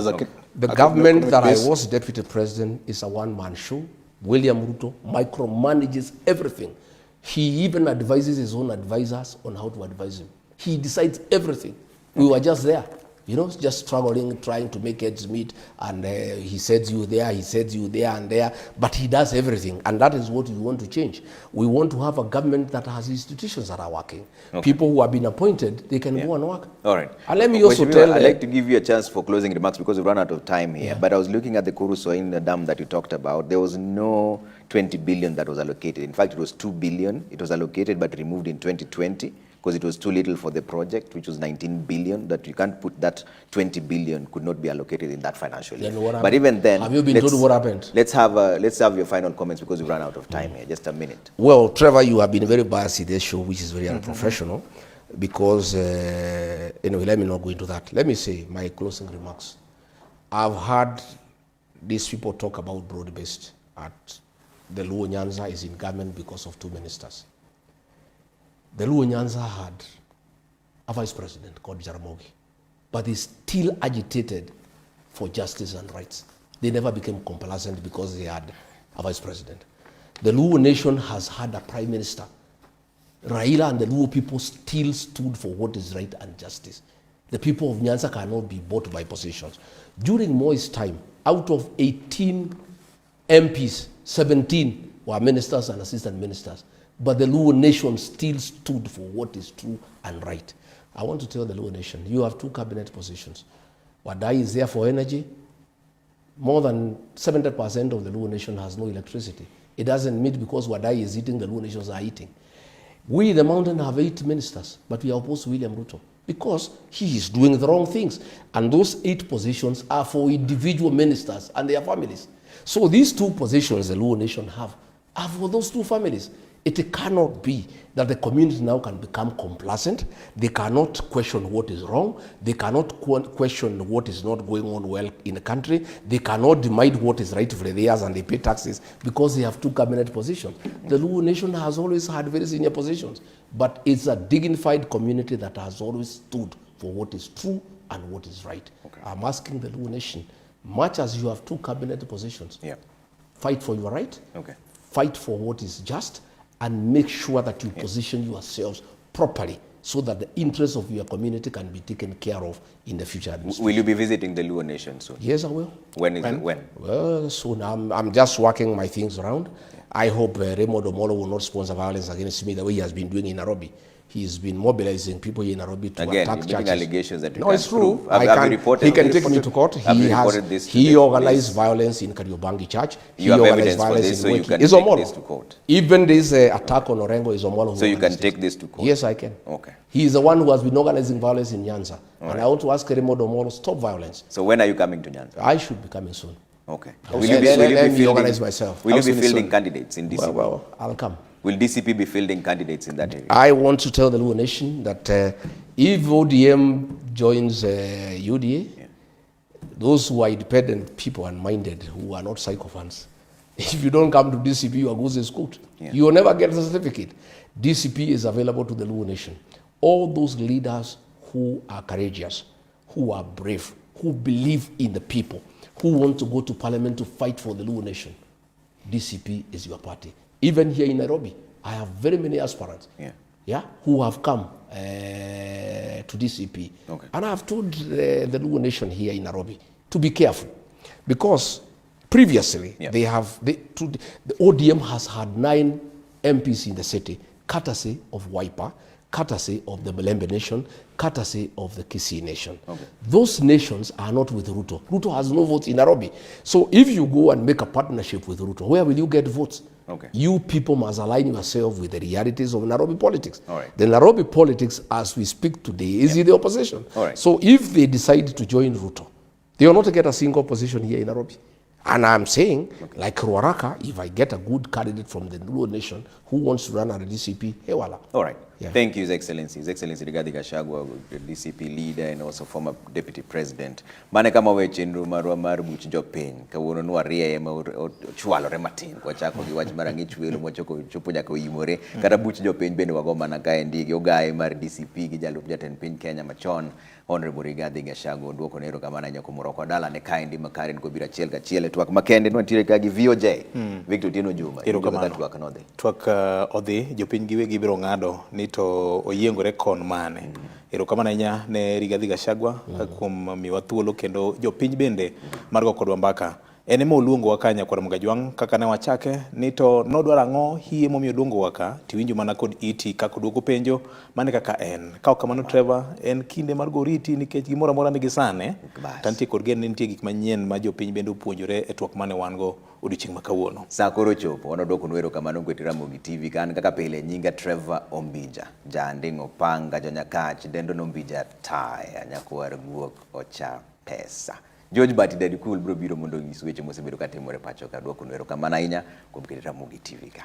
The government that I was deputy president is a one-man show. William Ruto micromanages everything. He even advises his own advisors on how to advise him. He decides everything. We were just there, just struggling, trying to make ends meet, and he sends you there, he sends you there and there, but he does everything, and that is what we want to change. We want to have a government that has institutions that are working. People who have been appointed, they can go and work. All right. And let me also tell... I'd like to give you a chance for closing remarks because we've run out of time here, but I was looking at the Kurusoin dam that you talked about. There was no 20 billion that was allocated. In fact, it was 2 billion. It was allocated but removed in 2020. Because it was too little for the project, which was 19 billion, that you can't put that 20 billion could not be allocated in that financial year. But even then, have you been told what happened? Let's have your final comments because we've run out of time here. Just a minute. Well, Trevor, you have been very biased in this show, which is very unprofessional, because, anyway, let me not go into that. Let me say my closing remarks. I've heard these people talk about broad-based at the Luo Nyanza is in government because of 2 ministers. The Luo Nyanza had a vice president called Jaramogi, but he still agitated for justice and rights. They never became complacent because they had a vice president. The Luo Nation has had a prime minister. Raila and the Luo people still stood for what is right and justice. The people of Nyanza cannot be bought by positions. During Moi's time, out of 18 MPs, 17 were ministers and assistant ministers. But the Luo Nation still stood for what is true and right. I want to tell the Luo Nation, you have 2 cabinet positions. Wadai is there for energy. More than 70% of the Luo Nation has no electricity. It doesn't mean because Wadai is eating, the Luo Nations are eating. We in the mountain have 8 ministers, but we are opposed to William Ruto because he is doing the wrong things. And those 8 positions are for individual ministers and their families. So these 2 positions the Luo Nation have are for those 2 families. It cannot be that the community now can become complacent. They cannot question what is wrong. They cannot question what is not going on well in the country. They cannot demand what is rightfully theirs and they pay taxes because they have 2 cabinet positions. The Luo Nation has always had very senior positions, but it's a dignified community that has always stood for what is true and what is right. I'm asking the Luo Nation, much as you have 2 cabinet positions, fight for your right, fight for what is just, and make sure that you position yourselves properly so that the interests of your community can be taken care of in the future. Will you be visiting the Luo Nation soon? Yes, I will. When? Well, soon. I'm just working my things around. I hope Raymond Omolo will not sponsor violence against me the way he has been doing in Nairobi. he's been mobilizing people here in Nairobi to Again, attack you're churches. making allegations that you no, can't it's true. prove. He can take me to court. He organized violence in Kariobangi Church. You have organized evidence for violence this, in so you Mweki. can It's take Omolo. this to court. Even this attack on Orengo is Omolo. So you can take this to court? Yes, I can. Okay. He is the one who has been organizing violence in Nyanza. And I want to ask Kerimodo Omolo, stop violence. So when are you coming to Nyanza? I should be coming soon. Okay. Will you be organize myself? Will you be fielding candidates in DCP? Well, I'll come. Will DCP be fielding candidates in that area? I want to tell the Luo Nation that if ODM joins UDA, those who are independent people and minded, who are not sycophants, if you don't come to DCP, your goose is cooked. Yeah. You will never get a certificate. DCP is available to the Luo Nation. All those leaders who are courageous, who are brave, who believe in the people, who want to go to parliament to fight for the Luo Nation, DCP is your party. Even here in Nairobi, I have very many aspirants, who have come to DCP. Okay. And I have told the Luo Nation here in Nairobi to be careful, because previously the ODM has had 9 MPs in the city, courtesy of Wiper, courtesy of the Malembe Nation, courtesy of the Kisii Nation. Okay. Those nations are not with Ruto. Ruto has no votes in Nairobi. So if you go and make a partnership with Ruto, where will you get votes? Okay. You people must align yourself with the realities of Nairobi politics. All right. The Nairobi politics, as we speak today, is in the opposition. All right. So if they decide to join Ruto, they will not get a single position here in Nairobi. And I'm saying, like Ruaraka, if I get a good candidate from the Luo Nation who wants to run at the DCP, hey, voila. All right. Yeah. Thank you, His Excellency. His Excellency Rigathi Gachagua, the DCP leader and also former deputy president. Mane kama we chenru marwa marubu chijo pen, kawono nuwa ria yema chualo rematin, kwa chako kiwachi marangi chuelo mochoko chupunya kwa imore, karabu chijo pen bende wagoma na kaya ndigi, ogae mara DCP, kijalu jaten pen Kenya machon, Honorable Rigathi Gachagua, duoko nero kamana nyako moroko dala ne kaya ndi makarin ko bira chiel ka chiele, tuwak makende nuwa tire kagi VOJ, Victor Tino Juma, tuwak odhi, jopin giwe gibiro ngado, to oyiengore kon mane. Erokamano nya ne Rigathi Gachagua kuom miwa thuolo kendo jopiny bende mar go kodwa mbaka. Ene mo luongo wakanya kwa Mgajwang kaka ne wachake ni to nodwaro ang'o hie momiyo luongo waka tiwinjo mana kod iti kaka duogo penjo mane kaka en. Ka kamano Trevor en kinde mar goriti nikech gimoro amora nigi sane. Tantie kod gen nitie gik manyien ma jopiny bende opuonjore e twak mane wan go odiochieng' makawuono. Sa koro chopo wanadwoko nwero kamano kweti Ramogi TV kan kaka pile nyinga Trevor Ombija jandingo panga janyakach dendo nombija taya nyakwar guok ocha pesa. George Bati Daddy Cool bro biro mondo nyiso weche mosebedo katimore pacho ka dwoko nwero kamano ahinya kuom keti Ramogi TV ka.